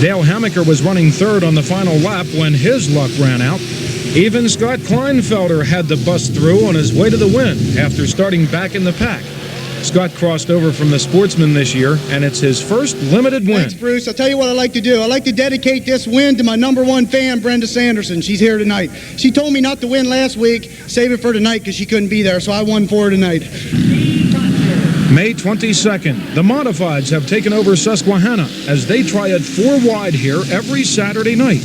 Dale Hammaker was running 3rd on the final lap when his luck ran out. Even Scott Kleinfelder had to bust through on his way to the win after starting back in the pack. Scott crossed over from the Sportsman this year, and it's his first limited win.
Thanks, Bruce. I'll tell you what I like to do. I like to dedicate this win to my number 1 fan, Brenda Sanderson. She's here tonight. She told me not to win last week, save it for tonight because she couldn't be there, so I won for her tonight.
May 22nd, the Modifieds have taken over Susquehanna as they try it 4 wide here every Saturday night.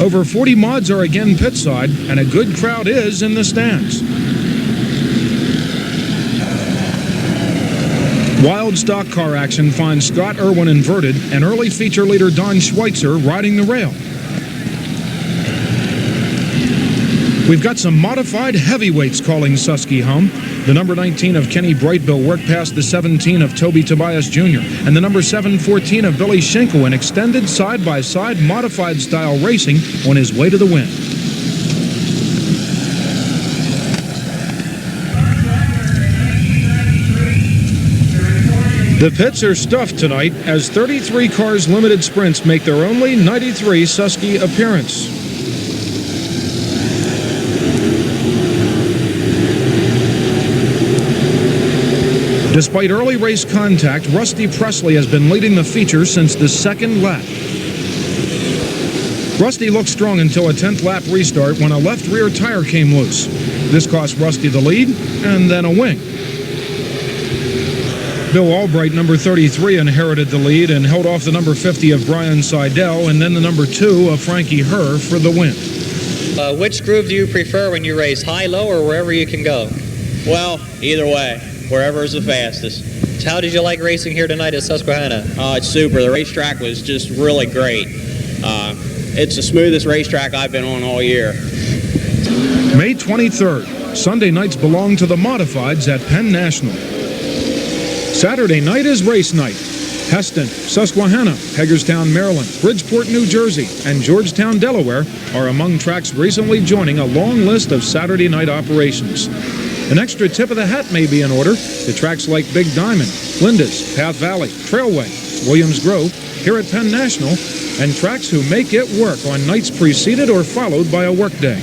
Over 40 mods are again pitside, and a good crowd is in the stands. Wild stock car action finds Scott Irwin inverted and early feature leader Don Schweitzer riding the rail. We've got some modified heavyweights calling Susky home. The number 19 of Kenny Brightbill worked past the 17 of Toby Tobias Jr. and the number 714 of Billy Schenkel in extended side-by-side modified style racing on his way to the win. The pits are stuffed tonight as 33 cars limited sprints make their only 93 Susky appearance. Despite early race contact, Rusty Presley has been leading the feature since the second lap. Rusty looked strong until a 10th lap restart when a left rear tire came loose. This cost Rusty the lead and then a wing. Bill Albright, number 33, inherited the lead and held off the number 50 of Brian Seidel and then the number 2 of Frankie Herr for the win.
Which groove do you prefer when you race, high-low or wherever you can go?
Well, either way, wherever is the fastest.
So how did you like racing here tonight at Susquehanna?
It's super. The racetrack was just really great. It's the smoothest racetrack I've been on all year.
May 23rd, Sunday nights belong to the modifieds at Penn National. Saturday night is race night. Heston, Susquehanna, Hagerstown, Maryland, Bridgeport, New Jersey, and Georgetown, Delaware are among tracks recently joining a long list of Saturday night operations. An extra tip of the hat may be in order to tracks like Big Diamond, Linda's, Path Valley, Trailway, Williams Grove, here at Penn National, and tracks who make it work on nights preceded or followed by a workday.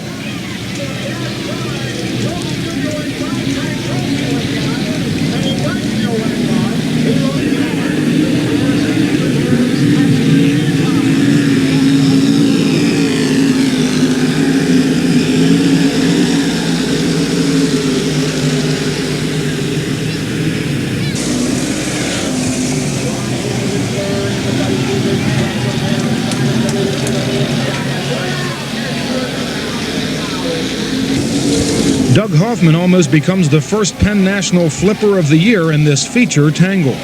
Doug Hoffman almost becomes the first Penn National Flipper of the year in this feature tangle.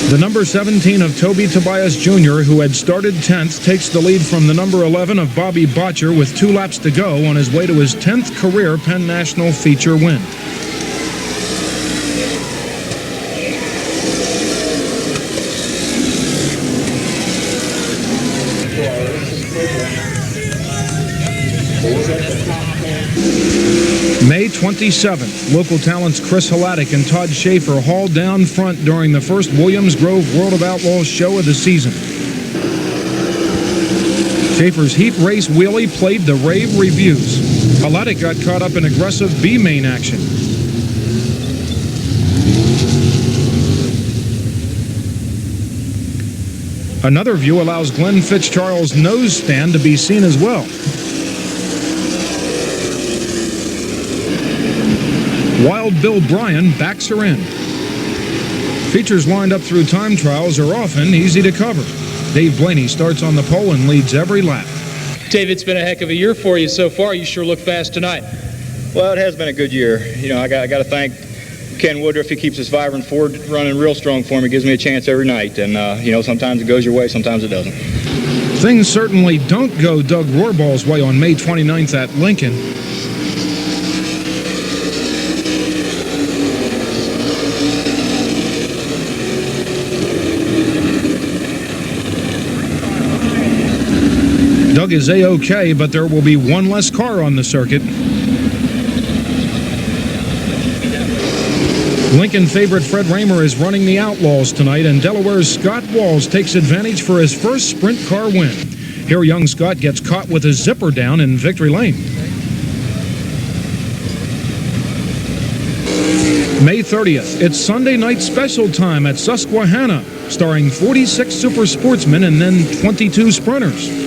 The number 17 of Toby Tobias Jr., who had started 10th, takes the lead from the number 11 of Bobby Botcher with 2 laps to go on his way to his 10th career Penn National feature win. May 27th, local talents Chris Hladek and Todd Schaefer hauled down front during the first Williams Grove World of Outlaws show of the season. Schaefer's heat race wheelie played the rave reviews. Hladek got caught up in aggressive B-main action. Another view allows Glenn Fitzcharles' nose stand to be seen as well. Wild Bill Bryan backs her in. Features lined up through time trials are often easy to cover. Dave Blaney starts on the pole and leads every lap.
Dave, it's been a heck of a year for you so far. You sure look fast tonight.
Well, it has been a good year. You know, I got to thank Ken Woodruff. He keeps his Vibrant Ford running real strong for me. Gives me a chance every night. And, you know, sometimes it goes your way, sometimes it doesn't.
Things certainly don't go Doug Rohrball's way on May 29th at Lincoln. Doug is A-OK, but there will be one less car on the circuit. Lincoln favorite Fred Raymer is running the Outlaws tonight, and Delaware's Scott Walls takes advantage for his first sprint car win. Here, young Scott gets caught with his zipper down in victory lane. May 30th, it's Sunday night special time at Susquehanna, starring 46 super sportsmen and then 22 sprinters.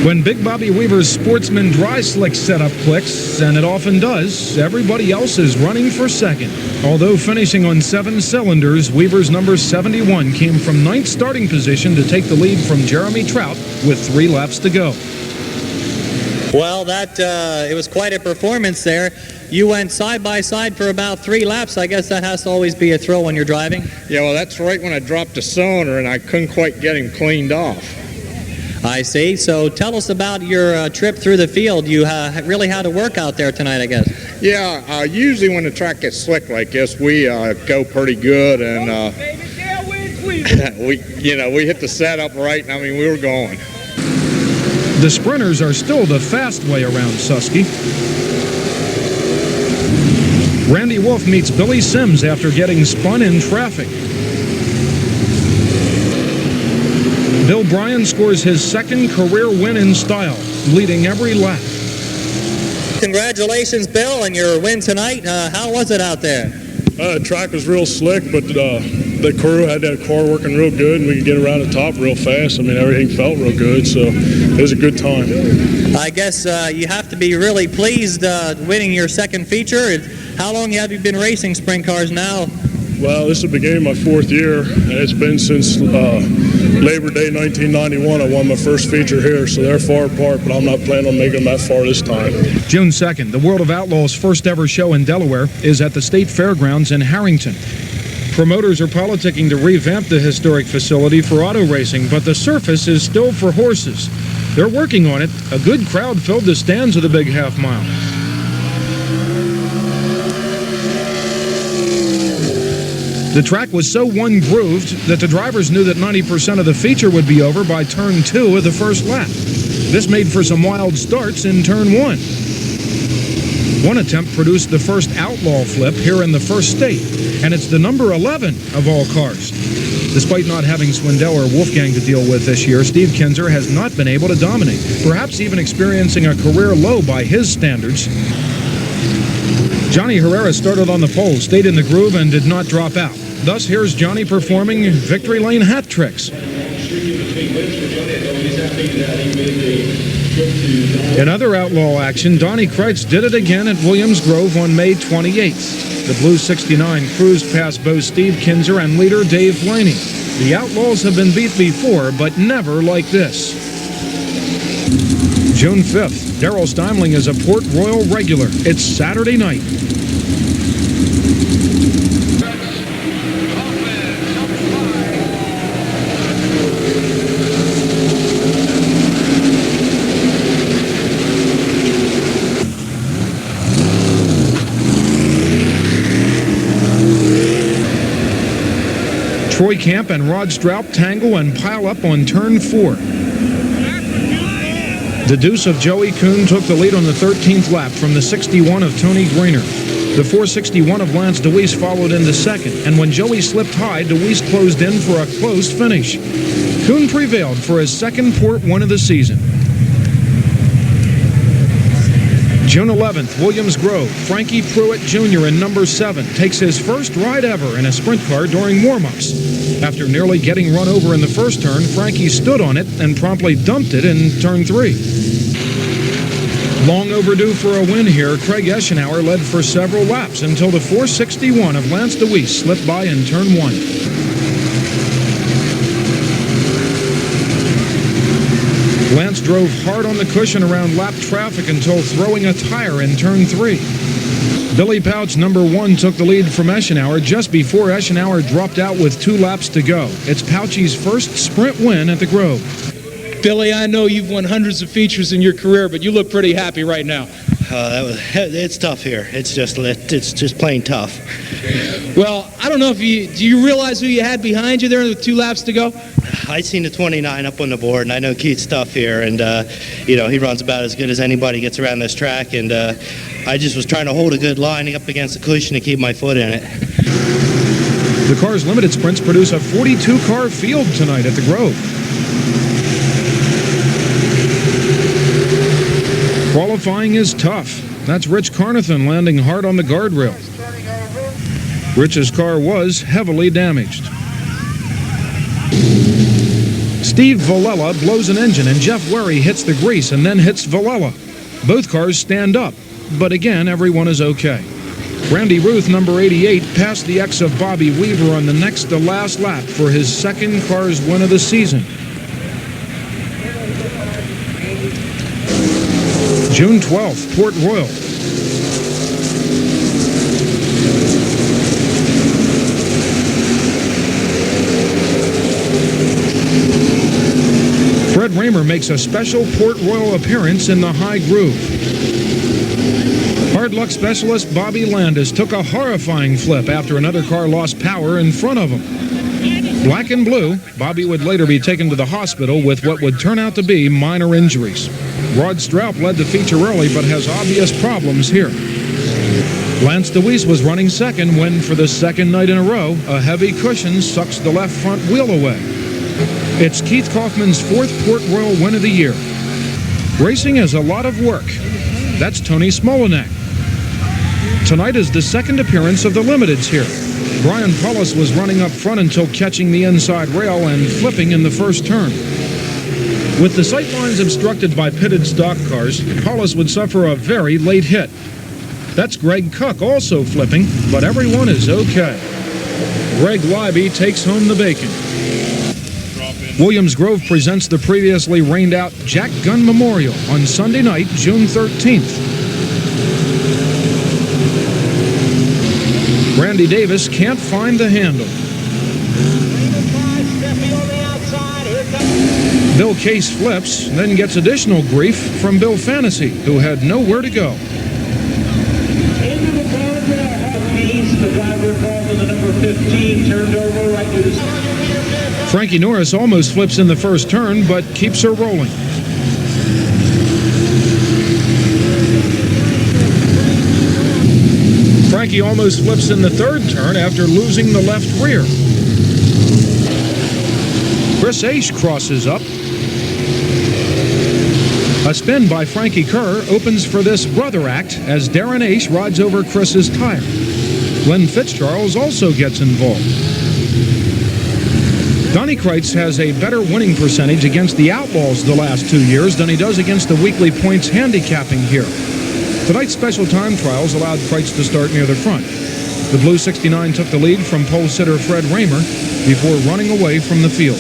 When Big Bobby Weaver's Sportsman Dry Slick setup clicks, and it often does, everybody else is running for second. Although finishing on 7 cylinders, Weaver's number 71 came from 9th starting position to take the lead from Jeremy Trout with 3 laps to go.
Well, it was quite a performance there. You went side by side for about 3 laps. I guess that has to always be a thrill when you're driving.
Yeah, well, that's right when I dropped the cylinder and I couldn't quite get him cleaned off.
I see. So tell us about your trip through the field. You really had to work out there tonight, I guess.
Yeah, usually when the track gets slick like this, we go pretty good, and
we hit the setup right, and I mean, we were going.
The sprinters are still the fast way around Susky. Randy Wolf meets Billy Sims after getting spun in traffic. Bill Bryan scores his second career win in style, leading every lap.
Congratulations, Bill, on your win tonight. How was it out there?
The track was real slick, but the crew had that car working real good, and we could get around the top real fast. I mean, everything felt real good, so it was a good time.
I guess you have to be really pleased winning your second feature. How long have you been racing sprint cars now?
Well, this is the beginning of my fourth year, and it's been since Labor Day 1991. I won my first feature here, so they're far apart, but I'm not planning on making them that far this time.
June 2nd, the World of Outlaws' first ever show in Delaware is at the State Fairgrounds in Harrington. Promoters are politicking to revamp the historic facility for auto racing, but the surface is still for horses. They're working on it. A good crowd filled the stands of the big half mile. The track was so one-grooved that the drivers knew that 90% of the feature would be over by turn 2 of the first lap. This made for some wild starts in turn 1. One attempt produced the first outlaw flip here in the first state, and it's the number 11 of all cars. Despite not having Swindell or Wolfgang to deal with this year, Steve Kinser has not been able to dominate, perhaps even experiencing a career low by his standards. Johnny Herrera started on the pole, stayed in the groove, and did not drop out. Thus, here's Johnny performing victory lane hat tricks. In other outlaw action, Donnie Kreitz did it again at Williams Grove on May 28th. The Blue 69 cruised past both Steve Kinser and leader Dave Blaney. The Outlaws have been beat before, but never like this. June 5th, Darrell Steimling is a Port Royal regular. It's Saturday night. Troy Camp and Rod Stroup tangle and pile up on turn 4. The deuce of Joey Kuhn took the lead on the 13th lap from the 61 of Tony Greener. The 461 of Lance Deweese followed into second, and when Joey slipped high, Deweese closed in for a close finish. Kuhn prevailed for his second Port win of the season. June 11th, Williams Grove. Frankie Pruitt Jr. in number 7 takes his first ride ever in a sprint car during warm-ups. After nearly getting run over in the first turn, Frankie stood on it and promptly dumped it in turn 3. Long overdue for a win here, Craig Eschenauer led for several laps until the 461 of Lance Deweese slipped by in turn 1. Lance drove hard on the cushion around lap traffic until throwing a tire in turn 3. Billy Pouch, number 1, took the lead from Eschenauer just before Eschenauer dropped out with 2 laps to go. It's Pouchy's first sprint win at the Grove.
Billy, I know you've won hundreds of features in your career, but you look pretty happy right now.
It's tough here. It's just plain tough.
Well, I don't know if do you realize who you had behind you there with 2 laps to go?
I seen the 29 up on the board, and I know Keith's tough here, and he runs about as good as anybody gets around this track, and I just was trying to hold a good line up against the cushion to keep my foot in it.
The Cars Limited Sprints produce a 42-car field tonight at the Grove. Qualifying is tough. That's Rich Carnathan landing hard on the guardrail. Rich's car was heavily damaged. Steve Villella blows an engine and Jeff Werry hits the grease and then hits Villella. Both cars stand up, but again, everyone is okay. Randy Ruth, number 88, passed the ex of Bobby Weaver on the next to last lap for his second Cars win of the season. June 12th, Port Royal. Fred Raymer makes a special Port Royal appearance in the high groove. Hard luck specialist Bobby Landis took a horrifying flip after another car lost power in front of him. Black and blue, Bobby would later be taken to the hospital with what would turn out to be minor injuries. Rod Stroup led the feature early but has obvious problems here. Lance DeWeese was running second when, for the second night in a row, a heavy cushion sucks the left front wheel away. It's Keith Kaufman's fourth Port Royal win of the year. Racing is a lot of work. That's Tony Smolenick. Tonight is the second appearance of the Limiteds here. Brian Paulus was running up front until catching the inside rail and flipping in the first turn. With the sight lines obstructed by pitted stock cars, Paulus would suffer a very late hit. That's Greg Cook also flipping, but everyone is okay. Greg Leiby takes home the bacon. Williams Grove presents the previously rained-out Jack Gunn Memorial on Sunday night, June 13th. Randy Davis can't find the handle. Bill Case flips, then gets additional grief from Bill Fantasy, who had nowhere to go. Frankie Norris almost flips in the first turn, but keeps her rolling. Frankie almost flips in the third turn after losing the left rear. Chris Aish crosses up. A spin by Frankie Kerr opens for this brother act as Darren Aish rides over Chris's tire. Glenn Fitzcharles also gets involved. Donnie Kreitz has a better winning percentage against the Outlaws the last 2 years than he does against the weekly points handicapping here. Tonight's special time trials allowed Kreitz to start near the front. The Blue 69 took the lead from pole sitter Fred Raymer before running away from the field.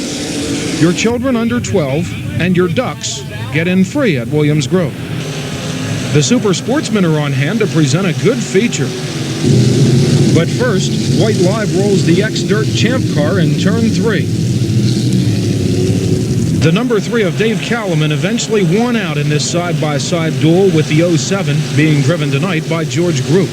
Your children under 12 and your ducks get in free at Williams Grove. The Super Sportsmen are on hand to present a good feature. But first, White Live rolls the X-Dirt Champ car in turn 3. The number 3 of Dave Callman eventually won out in this side-by-side duel with the 07 being driven tonight by George Group.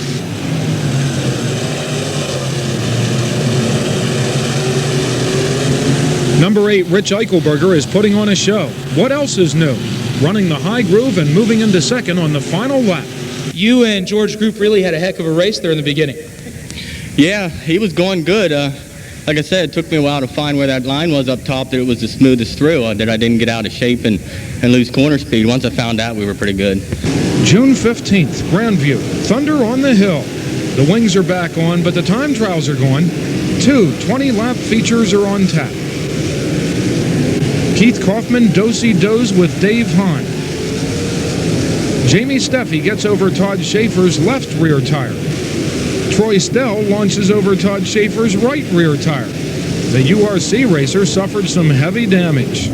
Number 8, Rich Eichelberger, is putting on a show. What else is new? Running the high groove and moving into second on the final lap.
You and George Group really had a heck of a race there in the beginning.
Yeah, he was going good. Like I said, it took me a while to find where that line was up top, that it was the smoothest through, that I didn't get out of shape and lose corner speed. Once I found out, we were pretty good.
June 15th, Grandview, Thunder on the Hill. The wings are back on, but the time trials are going. 2 20-lap features are on tap. Keith Kaufman do-si-dos with Dave Hahn. Jamie Steffi gets over Todd Schaefer's left rear tire. Troy Stell launches over Todd Schaefer's right rear tire. The URC racer suffered some heavy damage.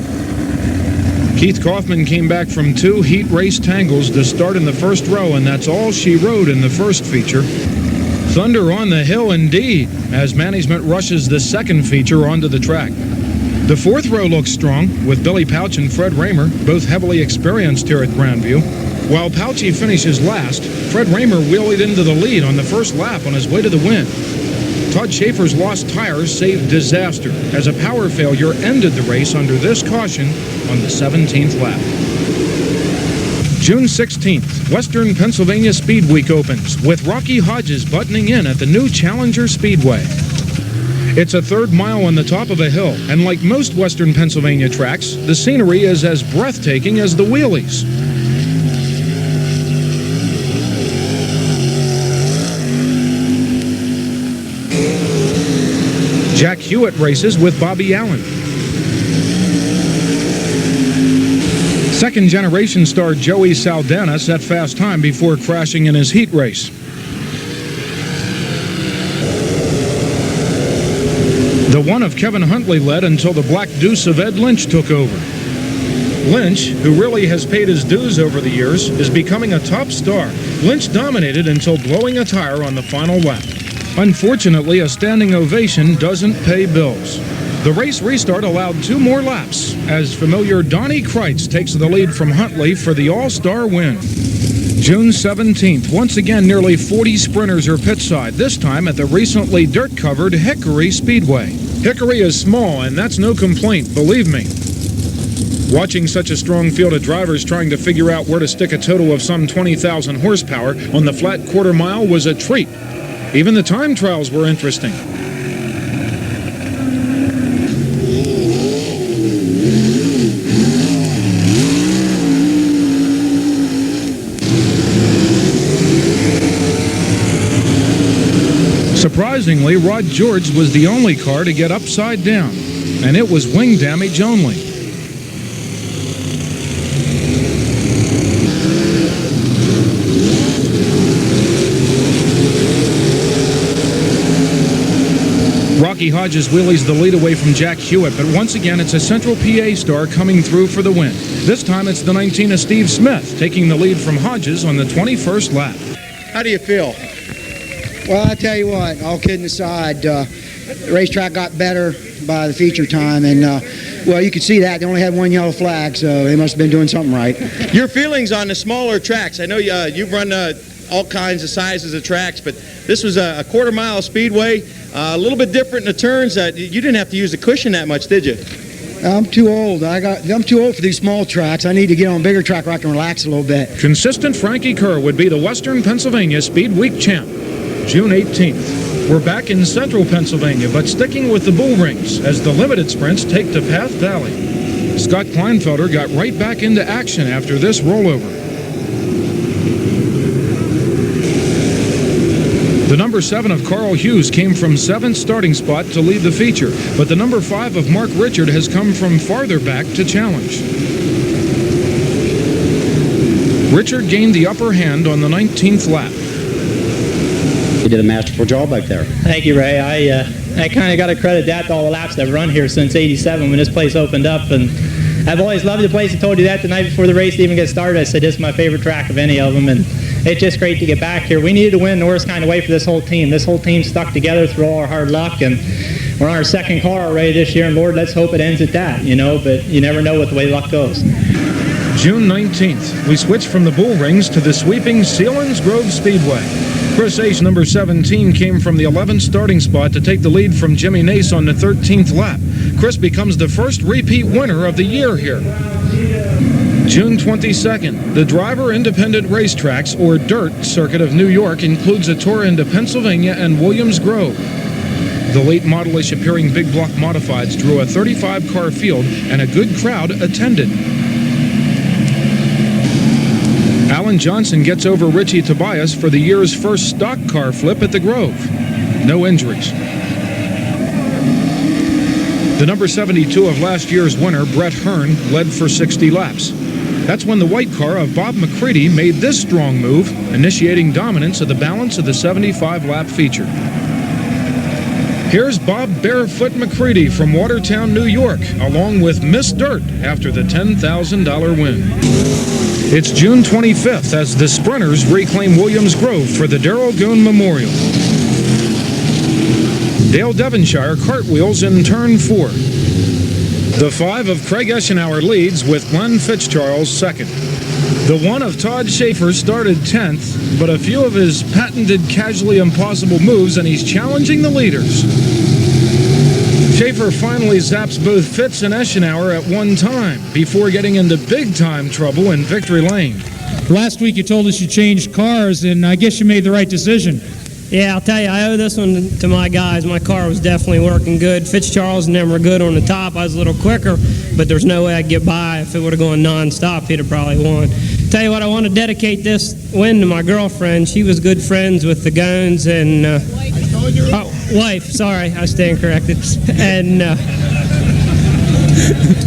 Keith Kaufman came back from 2 heat race tangles to start in the first row, and that's all she rode in the first feature. Thunder on the hill indeed, as management rushes the second feature onto the track. The fourth row looks strong, with Billy Pouch and Fred Raymer, both heavily experienced here at Grandview. While Pouchy finishes last, Fred Raymer wheeled into the lead on the first lap on his way to the win. Todd Schaefer's lost tires saved disaster, as a power failure ended the race under this caution on the 17th lap. June 16th, Western Pennsylvania Speed Week opens, with Rocky Hodges buttoning in at the new Challenger Speedway. It's a third mile on the top of a hill, and like most Western Pennsylvania tracks, the scenery is as breathtaking as the wheelies. Jack Hewitt races with Bobby Allen. Second-generation star Joey Saldana set fast time before crashing in his heat race. The one of Kevin Huntley led until the Black Deuce of Ed Lynch took over. Lynch, who really has paid his dues over the years, is becoming a top star. Lynch dominated until blowing a tire on the final lap. Unfortunately, a standing ovation doesn't pay bills. The race restart allowed 2 more laps, as familiar Donnie Kreitz takes the lead from Huntley for the All-Star win. June 17th, once again nearly 40 sprinters are pitside, this time at the recently dirt-covered Hickory Speedway. Hickory is small, and that's no complaint, believe me. Watching such a strong field of drivers trying to figure out where to stick a total of some 20,000 horsepower on the flat quarter mile was a treat. Even the time trials were interesting. Surprisingly, Rod George was the only car to get upside down, and it was wing damage only. Rocky Hodges wheelies the lead away from Jack Hewitt, but once again it's a Central PA star coming through for the win. This time it's the 19 of Steve Smith taking the lead from Hodges on the 21st lap.
How do you feel?
Well, I tell you what, all kidding aside, the racetrack got better by the feature time, and well, you could see that. They only had one yellow flag, so they must have been doing something right.
Your feelings on the smaller tracks? I know you've run all kinds of sizes of tracks, but this was a quarter-mile speedway, a little bit different in the turns. You didn't have to use the cushion that much, did you?
I'm too old. I'm too old for these small tracks. I need to get on a bigger track where I can relax a little bit.
Consistent Frankie Kerr would be the Western Pennsylvania Speed Week champ. June 18th. We're back in central Pennsylvania, but sticking with the bull rings as the limited sprints take to Path Valley. Scott Kleinfelder got right back into action after this rollover. The number 7 of Carl Hughes came from 7th starting spot to lead the feature, but the number 5 of Mark Richard has come from farther back to challenge. Richard gained the upper hand on the 19th lap.
You did a masterful job back there.
Thank you, Ray. I kind of got to credit that to all the laps that I've run here since '87 when this place opened up, and I've always loved the place. I told you that the night before the race even got started. I said this is my favorite track of any of them, and it's just great to get back here. We needed to win the worst kind of way for this whole team. This whole team stuck together through all our hard luck, and we're on our second car already this year, and Lord, let's hope it ends at that, but you never know what the way luck goes.
June 19th, we switch from the bull rings to the sweeping Selinsgrove Speedway. Chris Ace, number 17, came from the 11th starting spot to take the lead from Jimmy Nace on the 13th lap. Chris becomes the first repeat winner of the year here. June 22nd, the Driver Independent Racetracks, or DIRT, circuit of New York includes a tour into Pennsylvania and Williams Grove. The late model-ish appearing big block modifieds drew a 35-car field, and a good crowd attended. Alan Johnson gets over Richie Tobias for the year's first stock car flip at the Grove. No injuries. The number 72 of last year's winner, Brett Hearn, led for 60 laps. That's when the white car of Bob McCready made this strong move, initiating dominance of the balance of the 75-lap feature. Here's Bob Barefoot McCready from Watertown, New York, along with Miss Dirt after the $10,000 win. It's June 25th as the sprinters reclaim Williams Grove for the Darrell Goon Memorial. Dale Devonshire cartwheels in turn 4. The 5 of Craig Eschenauer leads with Glenn Fitzcharles second. The 1 of Todd Schaefer started 10th, but a few of his patented casually impossible moves and he's challenging the leaders. Schaefer finally zaps both Fitz and Eschenauer at one time before getting into big-time trouble in Victory Lane.
Last week you told us you changed cars, and I guess you made the right decision.
Yeah, I'll tell you, I owe this one to my guys. My car was definitely working good. Fitzcharles and them were good on the top. I was a little quicker, but there's no way I'd get by. If it would have gone non-stop, he'd have probably won. Tell you what, I want to dedicate this win to my girlfriend. She was good friends with the Goons and... wife, sorry, I stand corrected. And,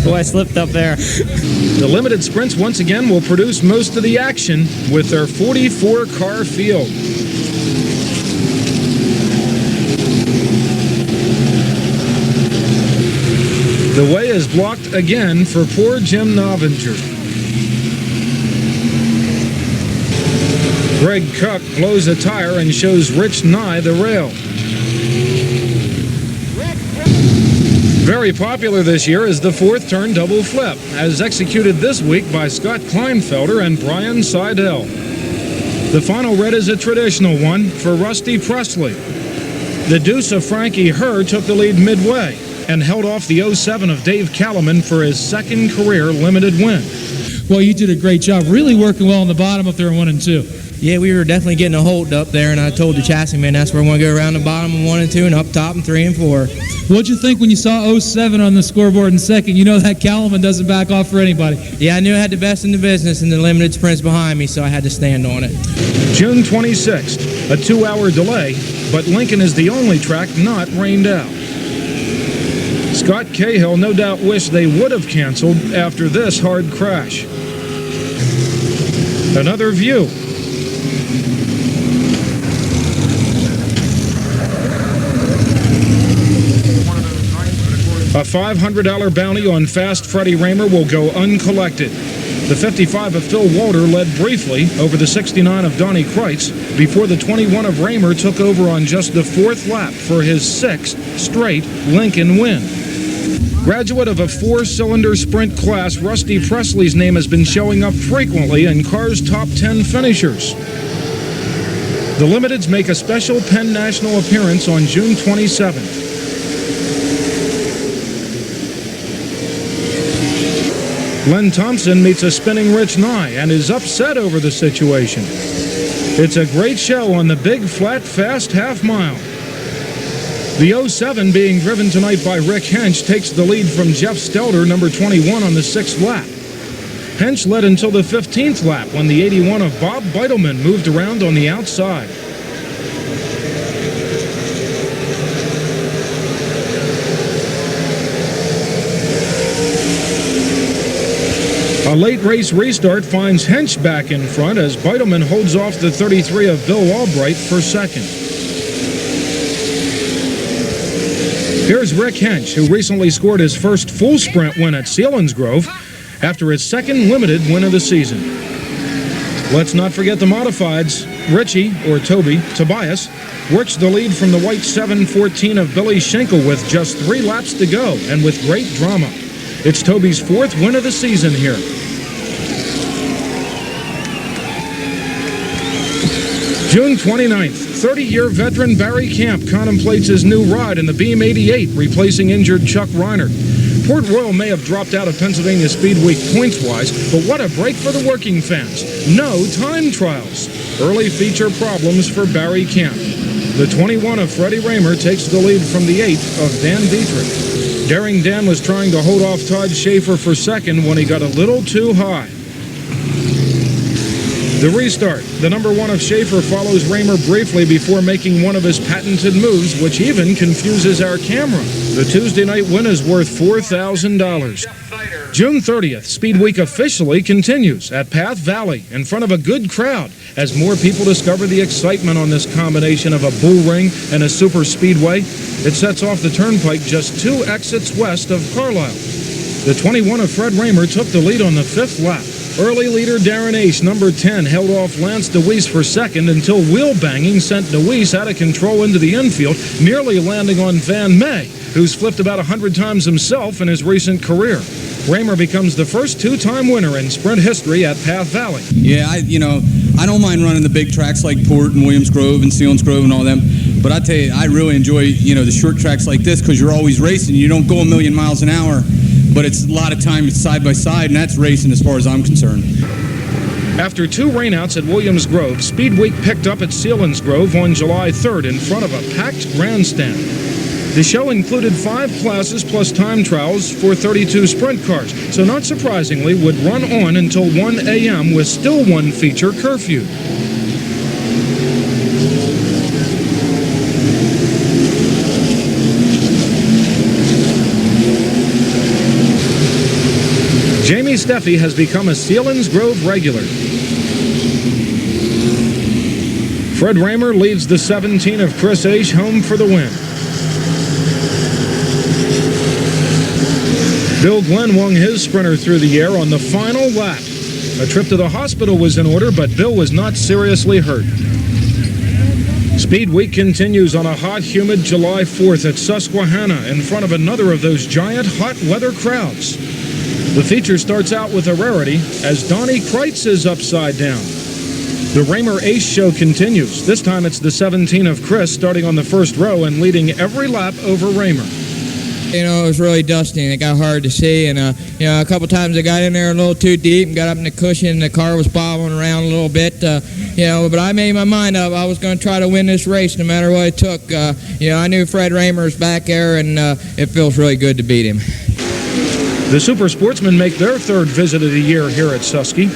boy, I slipped up there.
The limited sprints once again will produce most of the action with their 44-car field. The way is blocked again for poor Jim Novinger. Greg Cuck blows a tire and shows Rich Nye the rail. Very popular this year is the 4th turn double flip, as executed this week by Scott Kleinfelder and Brian Seidel. The final red is a traditional one for Rusty Presley. The deuce of Frankie Herr took the lead midway. and held off the 07 of Dave Kalaman for his second career limited win.
Well, you did a great job, really working well on the bottom up there in 1 and 2.
Yeah, we were definitely getting a hold up there, and I told the chassis man that's where we want to go around the bottom in 1 and 2 and up top in 3 and 4.
What'd you think when you saw 07 on the scoreboard in second? You know that Kalaman doesn't back off for anybody.
Yeah, I knew I had the best in the business and the limited sprints behind me, so I had to stand on it.
June 26th, a 2-hour delay, but Lincoln is the only track not rained out. Scott Cahill no doubt wished they would have canceled after this hard crash. Another view. A $500 bounty on Fast Freddie Rahmer will go uncollected. The 55 of Phil Walter led briefly over the 69 of Donnie Kreitz before the 21 of Rahmer took over on just the 4th lap for his 6th straight Lincoln win. Graduate of a 4-cylinder sprint class, Rusty Presley's name has been showing up frequently in cars' top 10 finishers. The Limiteds make a special Penn National appearance on June 27th. Len Thompson meets a spinning Rich Nye and is upset over the situation. It's a great show on the big, flat, fast half mile. The 07 being driven tonight by Rick Hench takes the lead from Jeff Stelter, number 21, on the 6th lap. Hench led until the 15th lap when the 81 of Bob Beitelman moved around on the outside. A late race restart finds Hench back in front as Beitelman holds off the 33 of Bill Albright for second. Here's Rick Hench, who recently scored his first full sprint win at Selinsgrove after his second limited win of the season. Let's not forget the modifieds. Richie, or Toby, Tobias, works the lead from the white 714 of Billy Schenkel with just 3 laps to go and with great drama. It's Toby's 4th win of the season here. June 29th, 30-year veteran Barry Camp contemplates his new ride in the Beam 88, replacing injured Chuck Reiner. Port Royal may have dropped out of Pennsylvania Speed Week points-wise, but what a break for the working fans. No time trials. Early feature problems for Barry Camp. The 21 of Freddie Rahmer takes the lead from the 8 of Dan Dietrich. Daring Dan was trying to hold off Todd Schaefer for second when he got a little too high. The restart. The number 1 of Schaefer follows Rahmer briefly before making one of his patented moves, which even confuses our camera. The Tuesday night win is worth $4,000. June 30th, Speed Week officially continues at Path Valley in front of a good crowd as more people discover the excitement on this combination of a bull ring and a super speedway. It sets off the turnpike just 2 exits west of Carlisle. The 21 of Fred Rahmer took the lead on the 5th lap. Early leader Darren Ace, number 10, held off Lance DeWeese for second until wheel banging sent DeWeese out of control into the infield, nearly landing on Van May, who's flipped about 100 times himself in his recent career. Rahmer becomes the first 2-time winner in sprint history at Path Valley.
Yeah, I don't mind running the big tracks like Port and Williams Grove and Selinsgrove and all them, but I tell you, I really enjoy, the short tracks like this because you're always racing. You don't go a million miles an hour. But it's a lot of time it's side by side, and that's racing as far as I'm concerned.
After 2 rainouts at Williams Grove, Speed Week picked up at Selinsgrove on July 3rd in front of a packed grandstand. The show included 5 classes plus time trials for 32 sprint cars, so not surprisingly would run on until 1 a.m. with still 1 feature curfew. Jamie Steffi has become a Selinsgrove regular. Fred Rahmer leads the 17 of Chris Aish home for the win. Bill Glenn won his sprinter through the air on the final lap. A trip to the hospital was in order, but Bill was not seriously hurt. Speed Week continues on a hot, humid July 4th at Susquehanna in front of another of those giant hot weather crowds. The feature starts out with a rarity as Donnie Kreitz is upside down. The Rahmer Ace show continues. This time it's the 17 of Chris starting on the first row and leading every lap over Rahmer.
You know, it was really dusty and it got hard to see. And, you know, a couple times I got in there a little too deep and got up in the cushion and the car was bobbling around a little bit. You know, but I made my mind up. I was going to try to win this race no matter what it took. You know, I knew Fred Raymer was back there and it feels really good to beat him.
The Super Sportsmen make their third visit of the year here at Susky.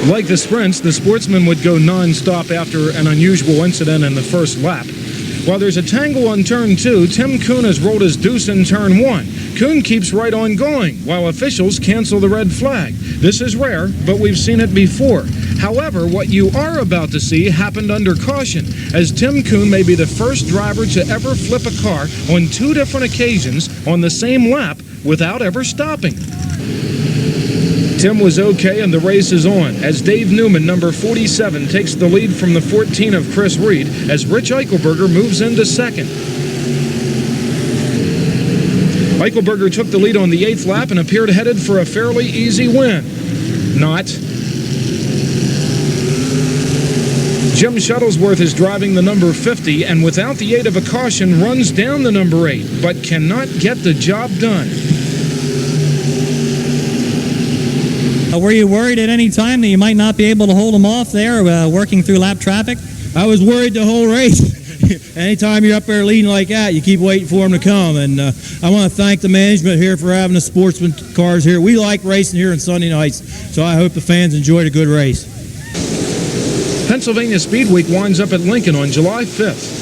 Like the sprints, the Sportsmen would go non-stop after an unusual incident in the first lap. While there's a tangle on turn 2, Tim Kuhn has rolled his deuce in turn 1. Kuhn keeps right on going, while officials cancel the red flag. This is rare, but we've seen it before. However, what you are about to see happened under caution, as Tim Kuhn may be the first driver to ever flip a car on 2 different occasions on the same lap without ever stopping. Tim was okay and the race is on as Dave Newman, number 47, takes the lead from the 14 of Chris Reed as Rich Eichelberger moves into second. Eichelberger took the lead on the 8th lap and appeared headed for a fairly easy win. Not. Jim Shuttlesworth is driving the number 50 and without the aid of a caution runs down the number 8 but cannot get the job done.
Were you worried at any time that you might not be able to hold them off there working through lap traffic?
I was worried the whole race. Anytime you're up there leading like that, you keep waiting for them to come. And I want to thank the management here for having the Sportsman cars here. We like racing here on Sunday nights, so I hope the fans enjoyed a good race.
Pennsylvania Speed Week winds up at Lincoln on July 5th.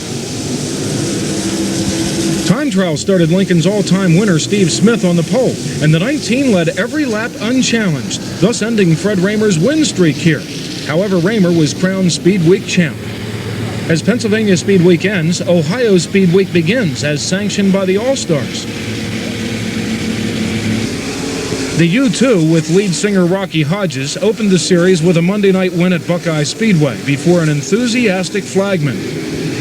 Time trial started Lincoln's all-time winner Steve Smith on the pole, and the 19 led every lap unchallenged, thus ending Fred Raymer's win streak here. However, Raymer was crowned Speed Week champ. As Pennsylvania Speed Week ends, Ohio Speed Week begins as sanctioned by the All-Stars. The U2, with lead singer Rocky Hodges, opened the series with a Monday night win at Buckeye Speedway before an enthusiastic flagman.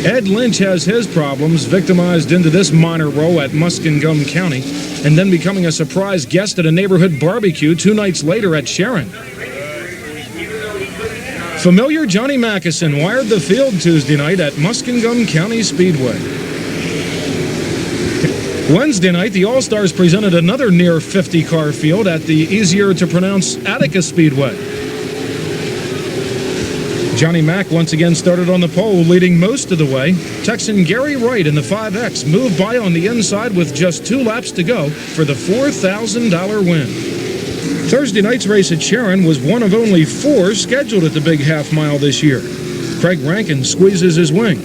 Ed Lynch has his problems, victimized into this minor role at Muskingum County, and then becoming a surprise guest at a neighborhood barbecue 2 nights later at Sharon. Familiar Johnny Mackison wired the field Tuesday night at Muskingum County Speedway. Wednesday night, the All-Stars presented another near 50-car field at the easier-to-pronounce Attica Speedway. Johnny Mack once again started on the pole, leading most of the way. Texan Gary Wright in the 5X moved by on the inside with just 2 laps to go for the $4,000 win. Thursday night's race at Sharon was one of only 4 scheduled at the Big Half Mile this year. Craig Rankin squeezes his wing.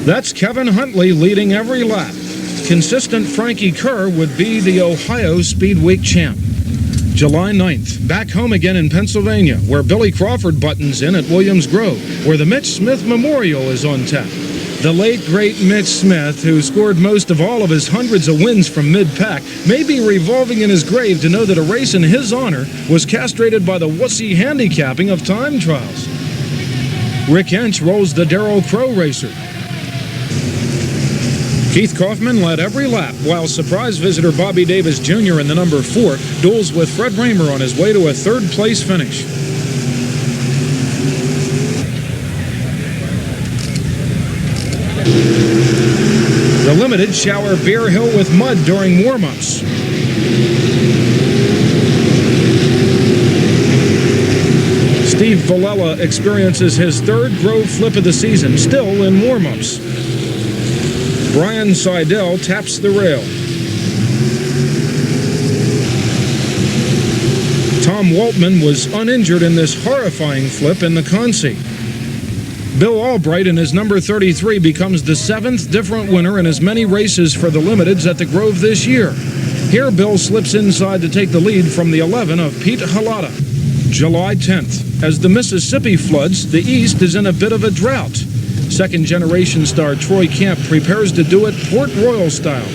That's Kevin Huntley leading every lap. Consistent Frankie Kerr would be the Ohio Speed Week champ. July 9th, back home again in Pennsylvania, where Billy Crawford buttons in at Williams Grove, where the Mitch Smith Memorial is on tap. The late, great Mitch Smith, who scored most of all of his hundreds of wins from mid-pack, may be revolving in his grave to know that a race in his honor was castrated by the wussy handicapping of time trials. Rick Inch rolls the Darrell Crow racer. Keith Kaufman led every lap, while surprise visitor Bobby Davis Jr. in the number 4 duels with Fred Raymer on his way to a third-place finish. The Limited shower Bear Hill with mud during warm-ups. Steve Villella experiences his 3rd Grove flip of the season, still in warm-ups. Brian Seidel taps the rail. Tom Waltman was uninjured in this horrifying flip in the Consi. Bill Albright in his number 33 becomes the 7th different winner in as many races for the Limiteds at the Grove this year. Here, Bill slips inside to take the lead from the 11 of Pete Halata. July 10th. As the Mississippi floods, the East is in a bit of a drought. Second-generation star Troy Camp prepares to do it Port Royal style.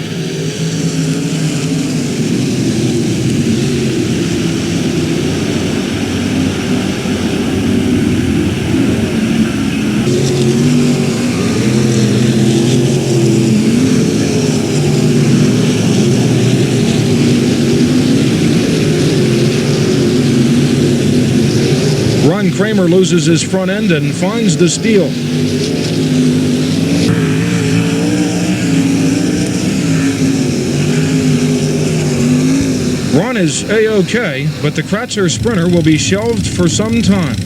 Ron Kramer loses his front end and finds the steal. Ron is A-OK, but the Kratzer Sprinter will be shelved for some time.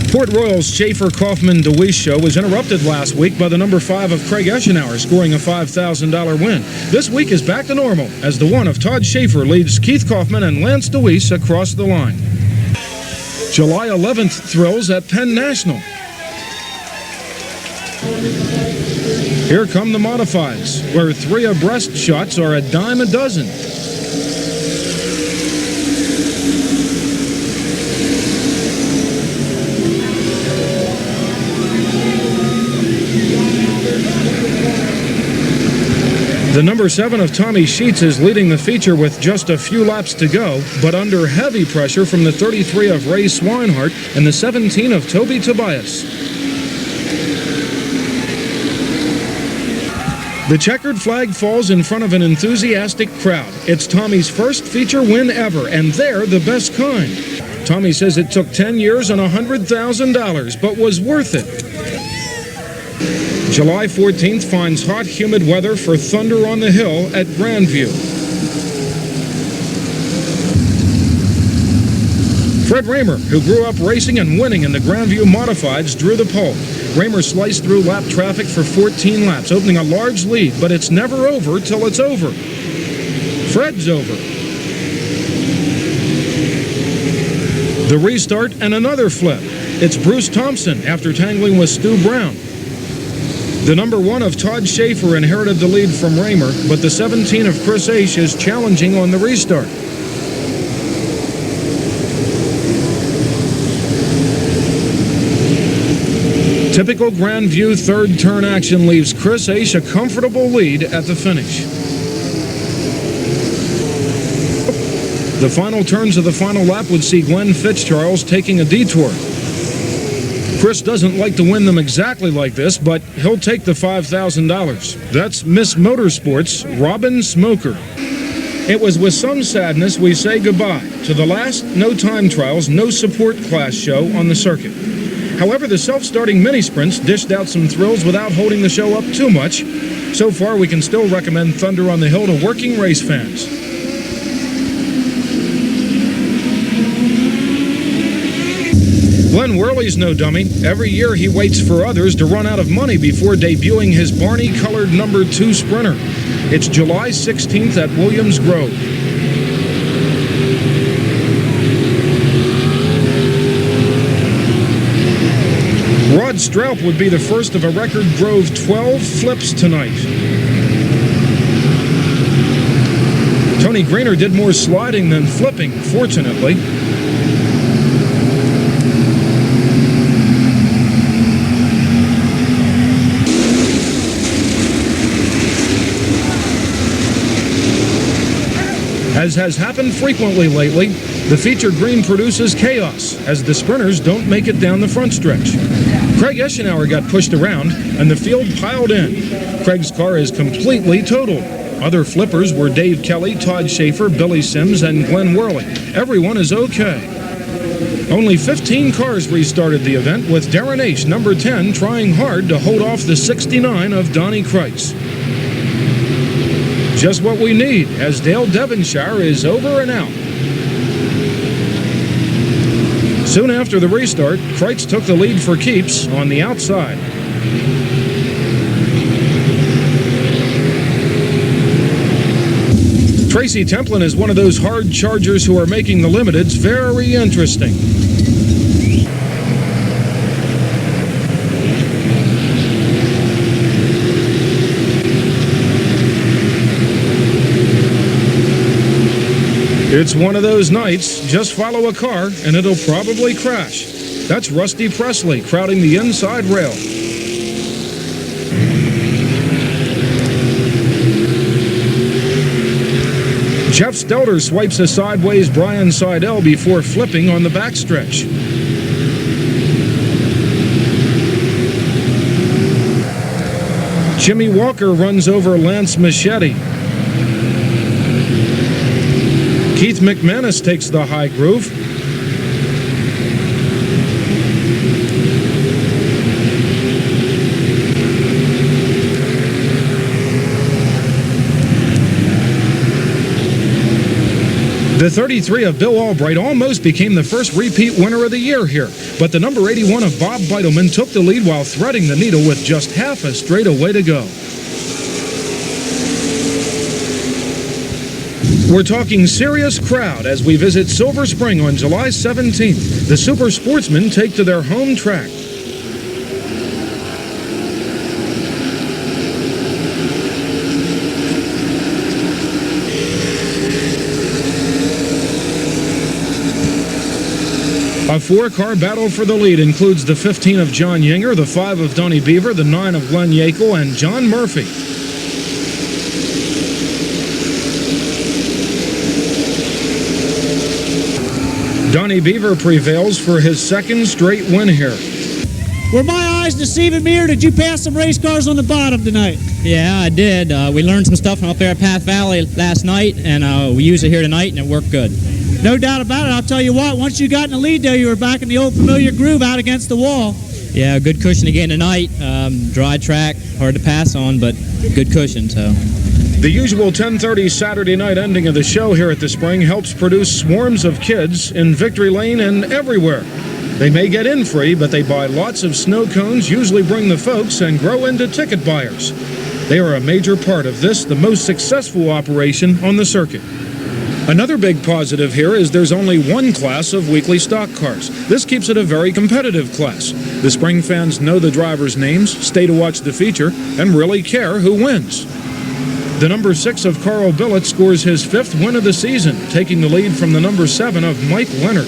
Port Royal's Schaefer-Kaufman-DeWeese show was interrupted last week by the number 5 of Craig Eschenauer scoring a $5,000 win. This week is back to normal as the 1 of Todd Schaefer leads Keith Kaufman and Lance DeWeese across the line. July 11th thrills at Penn National. Here come the modifieds, where 3 abreast shots are a dime a dozen. The number 7 of Tommy Sheets is leading the feature with just a few laps to go, but under heavy pressure from the 33 of Ray Swinehart and the 17 of Toby Tobias. The checkered flag falls in front of an enthusiastic crowd. It's Tommy's first feature win ever, and they're the best kind. Tommy says it took 10 years and $100,000, but was worth it. July 14th finds hot, humid weather for Thunder on the Hill at Grandview. Fred Raymer, who grew up racing and winning in the Grandview Modifieds, drew the pole. Raymer sliced through lap traffic for 14 laps, opening a large lead, but it's never over till it's over. Fred's over. The restart and another flip. It's Bruce Thompson after tangling with Stu Brown. The number 1 of Todd Schaefer inherited the lead from Raymer, but the 17 of Chris Aish is challenging on the restart. Typical Grandview third turn action leaves Chris Aish a comfortable lead at the finish. The final turns of the final lap would see Glenn Fitzcharles taking a detour. Chris doesn't like to win them exactly like this, but he'll take the $5,000. That's Miss Motorsports' Robin Smoker. It was with some sadness we say goodbye to the last No Time Trials, No Support Class show on the circuit. However, the self-starting mini-sprints dished out some thrills without holding the show up too much. So far, we can still recommend Thunder on the Hill to working race fans. Glenn Worley's no dummy. Every year he waits for others to run out of money before debuting his Barney-colored number 2 Sprinter. It's July 16th at Williams Grove. Rod Straup would be the first of a record Grove 12 flips tonight. Tony Greener did more sliding than flipping, fortunately. As has happened frequently lately, the feature green produces chaos as the sprinters don't make it down the front stretch. Craig Eschenauer got pushed around and the field piled in. Craig's car is completely totaled. Other flippers were Dave Kelly, Todd Schaefer, Billy Sims, and Glenn Worley. Everyone is okay. Only 15 cars restarted the event, with Darren H., number 10, trying hard to hold off the 69 of Donnie Kreitz. Just what we need, as Dale Devonshire is over and out. Soon after the restart, Kreitz took the lead for keeps on the outside. Tracy Templin is one of those hard chargers who are making the limiteds very interesting. It's one of those nights, just follow a car and it'll probably crash. That's Rusty Presley crowding the inside rail. Jeff Stelter swipes a sideways Brian Seidel before flipping on the backstretch. Jimmy Walker runs over Lance Machete. Keith McManus takes the high groove. The 33 of Bill Albright almost became the first repeat winner of the year here, but the number 81 of Bob Beitelman took the lead while threading the needle with just half a straightaway to go. We're talking serious crowd as we visit Silver Spring on July 17th. The Super Sportsmen take to their home track. A four-car battle for the lead includes the 15 of John Yinger, the 5 of Donnie Beaver, the 9 of Glenn Yackel, and John Murphy. Donnie Beaver prevails for his second straight win here.
Were my eyes deceiving me, or did you pass some race cars on the bottom tonight?
Yeah, I did. We learned some stuff from up there at Path Valley last night, and we used it here tonight, and it worked good.
No doubt about it. I'll tell you what, once you got in the lead there, you were back in the old familiar groove out against the wall.
Yeah, good cushion again tonight. Dry track, hard to pass on, but good cushion, so.
The usual 10:30 Saturday night ending of the show here at the Spring helps produce swarms of kids in Victory Lane and everywhere. They may get in free, but they buy lots of snow cones, usually bring the folks, and grow into ticket buyers. They are a major part of this, the most successful operation on the circuit. Another big positive here is there's only one class of weekly stock cars. This keeps it a very competitive class. The Spring fans know the drivers' names, stay to watch the feature, and really care who wins. The number 6 of Carl Billett scores his 5th win of the season, taking the lead from the number 7 of Mike Leonard.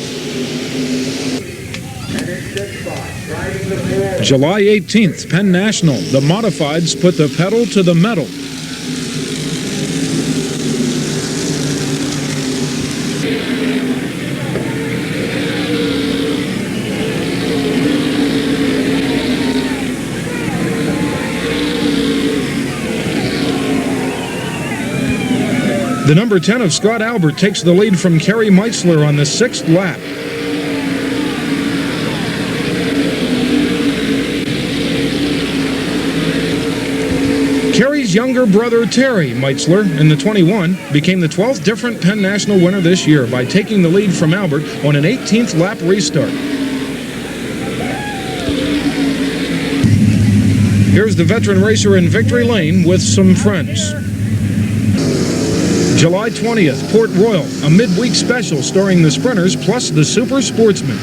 July 18th, Penn National. The modifieds put the pedal to the metal. The number 10 of Scott Albert takes the lead from Kerry Meitzler on the 6th lap. Kerry's younger brother Terry Meitzler in the 21 became the 12th different Penn National winner this year by taking the lead from Albert on an 18th lap restart. Here's the veteran racer in Victory Lane with some friends. July 20th, Port Royal, a midweek special starring the sprinters plus the Super Sportsmen.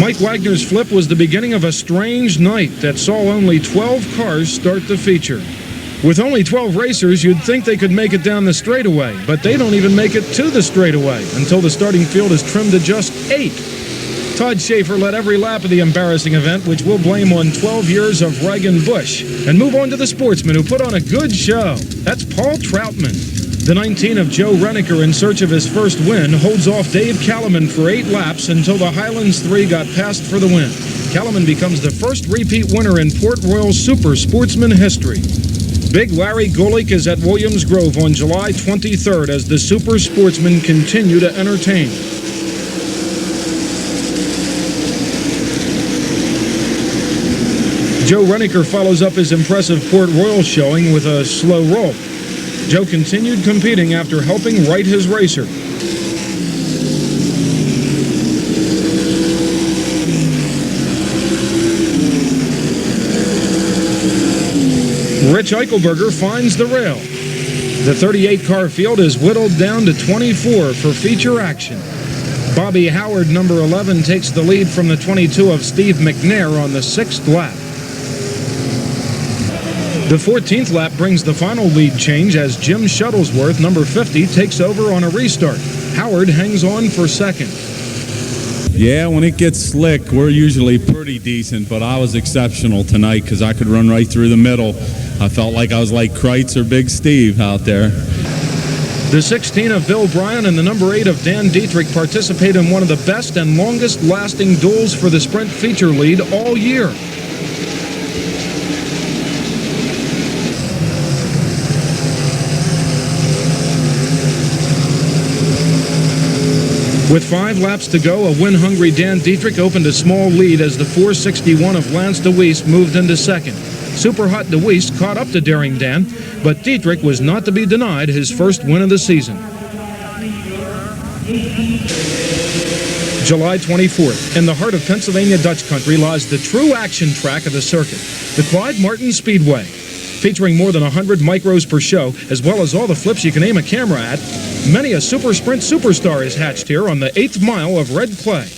Mike Wagner's flip was the beginning of a strange night that saw only 12 cars start the feature. With only 12 racers, you'd think they could make it down the straightaway, but they don't even make it to the straightaway until the starting field is trimmed to just 8. Todd Schaefer led every lap of the embarrassing event, which we'll blame on 12 years of Reagan Bush, and move on to the sportsman who put on a good show. That's Paul Troutman. The 19 of Joe Reniker, in search of his first win, holds off Dave Kalaman for 8 laps until the Highlands 3 got passed for the win. Kalaman becomes the first repeat winner in Port Royal Super Sportsman history. Big Larry Golick is at Williams Grove on July 23rd as the Super Sportsmen continue to entertain. Joe Reniker follows up his impressive Port Royal showing with a slow roll. Joe continued competing after helping right his racer. Rich Eichelberger finds the rail. The 38-car field is whittled down to 24 for feature action. Bobby Howard, number 11, takes the lead from the 22 of Steve McNair on the 6th lap. The 14th lap brings the final lead change as Jim Shuttlesworth, number 50, takes over on a restart. Howard hangs on for second.
Yeah, when it gets slick, we're usually pretty decent, but I was exceptional tonight because I could run right through the middle. I felt like I was like Kreitz or Big Steve out there.
The 16 of Bill Bryan and the number 8 of Dan Dietrich participate in one of the best and longest-lasting duels for the sprint feature lead all year. With 5 laps to go, a win-hungry Dan Dietrich opened a small lead as the 461 of Lance DeWeese moved into second. Super Hot DeWeese caught up to Daring Dan, but Dietrich was not to be denied his first win of the season. July 24th, in the heart of Pennsylvania Dutch country lies the true action track of the circuit, the Clyde Martin Speedway. Featuring more than 100 micros per show, as well as all the flips you can aim a camera at, many a super sprint superstar is hatched here on the 8th mile of red clay.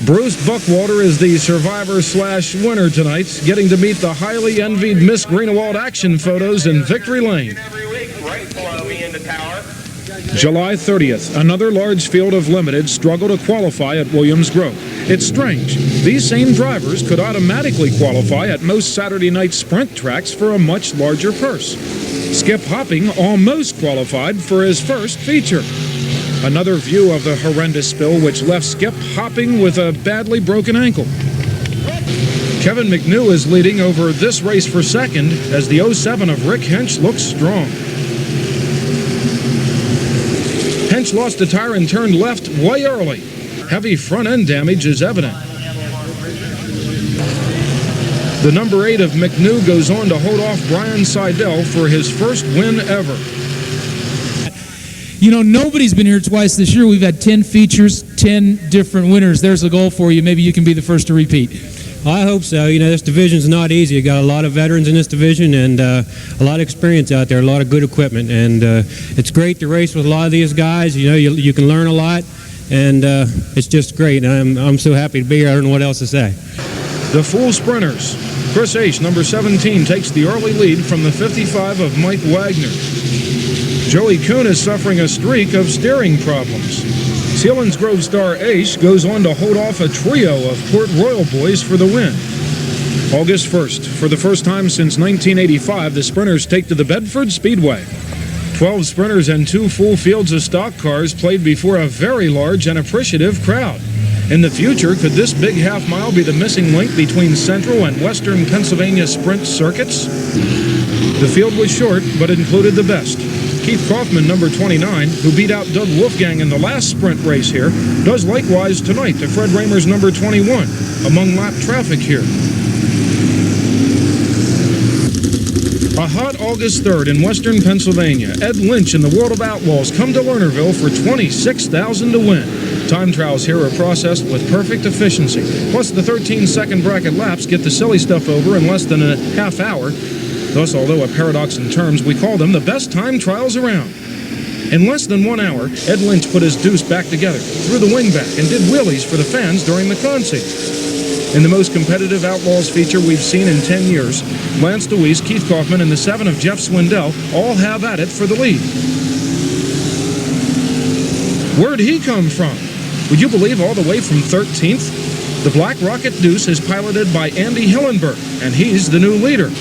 Bruce Buckwater is the survivor/winner tonight, getting to meet the highly envied Miss Greenewald action photos in Victory Lane. July 30th, another large field of limited struggle to qualify at Williams Grove. It's strange. These same drivers could automatically qualify at most Saturday night sprint tracks for a much larger purse. Skip Hopping almost qualified for his first feature. Another view of the horrendous spill which left Skip Hopping with a badly broken ankle. Kevin McNew is leading over this race for second as the 07 of Rick Hench looks strong. Hench lost a tire and turned left way early. Heavy front end damage is evident. The number 8 of McNew goes on to hold off Brian Seidel for his first win ever.
You know, nobody's been here twice this year. We've had 10 features, 10 different winners. There's a goal for you. Maybe you can be the first to repeat.
I hope so. You know, this division's not easy. You got a lot of veterans in this division and a lot of experience out there, a lot of good equipment. And it's great to race with a lot of these guys. You know, you can learn a lot, and it's just great. I'm so happy to be here. I don't know what else to say.
The full sprinters. Chris H., number 17, takes the early lead from the 55 of Mike Wagner. Joey Kuhn is suffering a streak of steering problems. Selinsgrove star Ace goes on to hold off a trio of Port Royal boys for the win. August 1st, for the first time since 1985, the sprinters take to the Bedford Speedway. 12 sprinters and 2 full fields of stock cars played before a very large and appreciative crowd. In the future, could this big half mile be the missing link between Central and Western Pennsylvania sprint circuits? The field was short, but included the best. Keith Kaufman, number 29, who beat out Doug Wolfgang in the last sprint race here, does likewise tonight to Fred Raymer's number 21, among lap traffic here. A hot August 3rd in Western Pennsylvania, Ed Lynch and the World of Outlaws come to Lernerville for $26,000 to win. Time trials here are processed with perfect efficiency. Plus, the 13-second bracket laps get the silly stuff over in less than a half hour. Thus, although a paradox in terms, we call them the best time trials around. In less than 1 hour, Ed Lynch put his deuce back together, threw the wing back, and did wheelies for the fans during the concert. In the most competitive Outlaws feature we've seen in 10 years, Lance DeWeese, Keith Kaufman, and the 7 of Jeff Swindell all have at it for the lead. Where'd he come from? Would you believe all the way from 13th? The Black Rocket Deuce is piloted by Andy Hillenberg, and he's the new leader.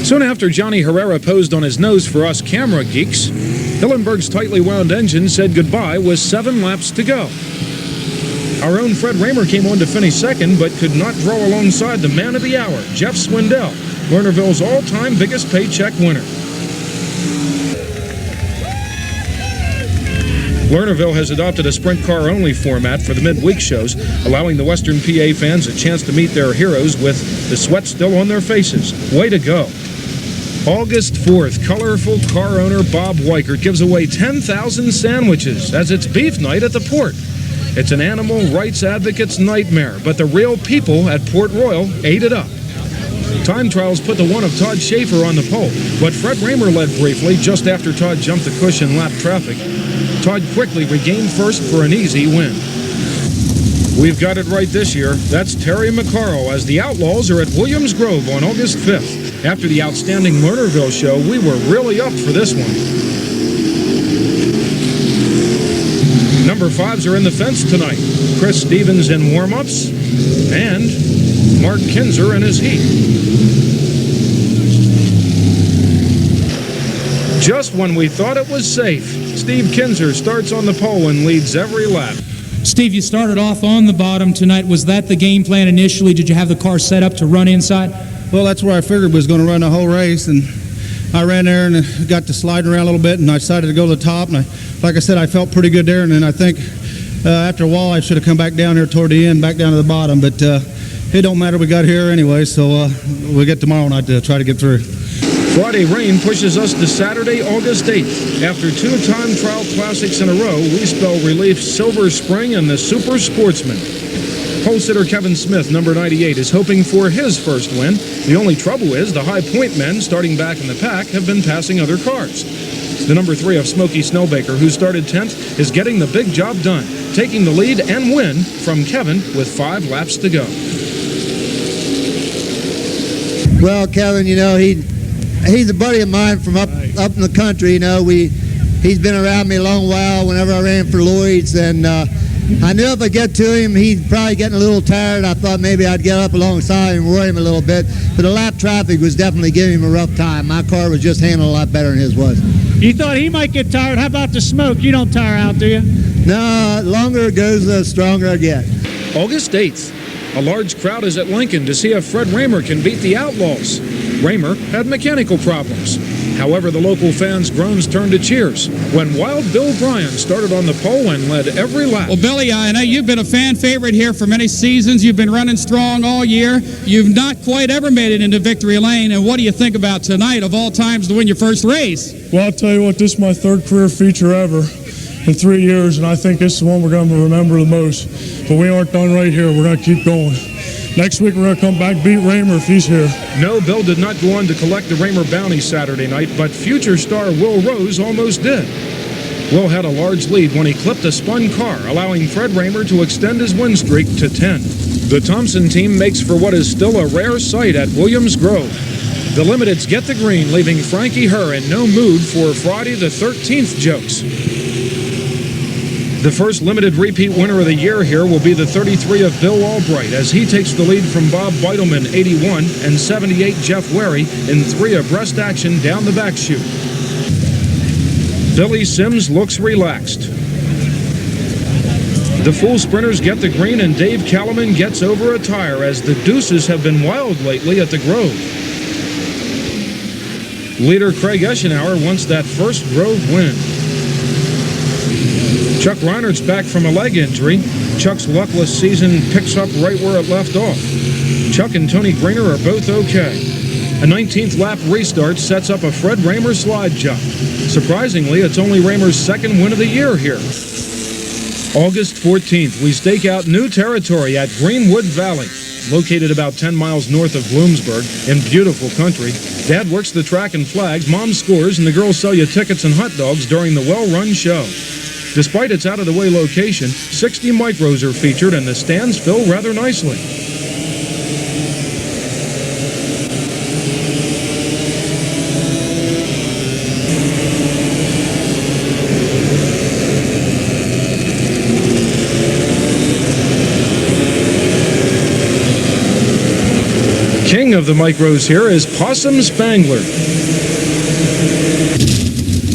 Soon after Johnny Herrera posed on his nose for us camera geeks, Hillenberg's tightly wound engine said goodbye with 7 laps to go. Our own Fred Raymer came on to finish second, but could not draw alongside the man of the hour, Jeff Swindell, Lernerville's all-time biggest paycheck winner. Lernerville has adopted a sprint car-only format for the midweek shows, allowing the Western PA fans a chance to meet their heroes with the sweat still on their faces. Way to go. August 4th, colorful car owner Bob Weichert gives away 10,000 sandwiches as it's beef night at the port. It's an animal rights advocate's nightmare, but the real people at Port Royal ate it up. Time trials put the one of Todd Schaefer on the pole, but Fred Raymer led briefly just after Todd jumped the cushion lap traffic. Todd quickly regained first for an easy win. We've got it right this year. That's Terry McCarroll as the Outlaws are at Williams Grove on August 5th. After the outstanding Lernerville show, we were really up for this one. Number 5s are in the fence tonight. Chris Stevens in warm-ups and Mark Kinzer in his heat. Just when we thought it was safe, Steve Kinzer starts on the pole and leads every lap.
Steve, you started off on the bottom tonight. Was that the game plan initially? Did you have the car set up to run inside?
Well, that's where I figured was going to run the whole race, and I ran there and got to sliding around a little bit, and I decided to go to the top. And like I said, I felt pretty good there, and then I think after a while I should have come back down here toward the end, back down to the bottom. But it don't matter. We got here anyway, so we'll get tomorrow night to try to get through.
Friday rain pushes us to Saturday, August 8th. After 2 time trial classics in a row, we spell relief Silver Spring and the Super Sportsman. Pole sitter Kevin Smith, number 98, is hoping for his first win. The only trouble is the high point men starting back in the pack have been passing other cars. The number 3 of Smokey Snowbaker, who started 10th, is getting the big job done, taking the lead and win from Kevin with 5 laps to go.
Well, Kevin, you know, he's a buddy of mine from up in the country. You know, he's been around me a long while whenever I ran for Lloyd's, and I knew if I get to him, he'd probably getting a little tired. I thought maybe I'd get up alongside and worry him a little bit, but the lap traffic was definitely giving him a rough time. My car was just handling a lot better than his was.
You thought he might get tired. How about the smoke? You don't tire out, do you?
No, the longer it goes, the stronger I get.
August 8th. A large crowd is at Lincoln to see if Fred Raymer can beat the Outlaws. Raymer had mechanical problems. However, the local fans' groans turned to cheers when Wild Bill Bryan started on the pole and led every lap.
Well, Billy, I know you've been a fan favorite here for many seasons. You've been running strong all year. You've not quite ever made it into victory lane. And what do you think about tonight, of all times, to win your first race?
Well, I'll tell you what, this is my 3rd career feature ever in 3 years, and I think this is the one we're going to remember the most. But we aren't done right here. We're going to keep going. Next week, we're going to come back, beat Raymer if he's here.
No, Bill did not go on to collect the Raymer bounty Saturday night, but future star Will Rose almost did. Will had a large lead when he clipped a spun car, allowing Fred Raymer to extend his win streak to 10. The Thompson team makes for what is still a rare sight at Williams Grove. The Limiteds get the green, leaving Frankie Herr in no mood for Friday the 13th jokes. The first limited repeat winner of the year here will be the 33 of Bill Albright as he takes the lead from Bob Beitelman, 81, and 78 Jeff Wary in 3 abreast action down the back chute. Billy Sims looks relaxed. The full sprinters get the green and Dave Kalaman gets over a tire as the deuces have been wild lately at the Grove. Leader Craig Eschenauer wants that first Grove win. Chuck Reinert's back from a leg injury. Chuck's luckless season picks up right where it left off. Chuck and Tony Greener are both okay. A 19th lap restart sets up a Fred Raymer slide job. Surprisingly, it's only Raymer's 2nd win of the year here. August 14th, we stake out new territory at Greenwood Valley. Located about 10 miles north of Bloomsburg in beautiful country. Dad works the track and flags, Mom scores, and the girls sell you tickets and hot dogs during the well-run show. Despite its out-of-the-way location, 60 micros are featured and the stands fill rather nicely. King of the micros here is Possum Spangler.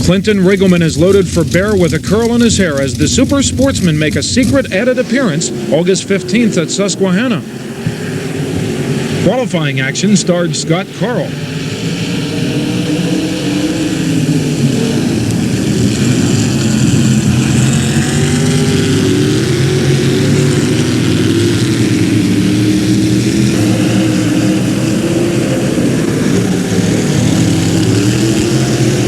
Clinton Riggleman is loaded for bear with a curl in his hair as the Super Sportsmen make a secret added appearance August 15th at Susquehanna. Qualifying action starred Scott Carl.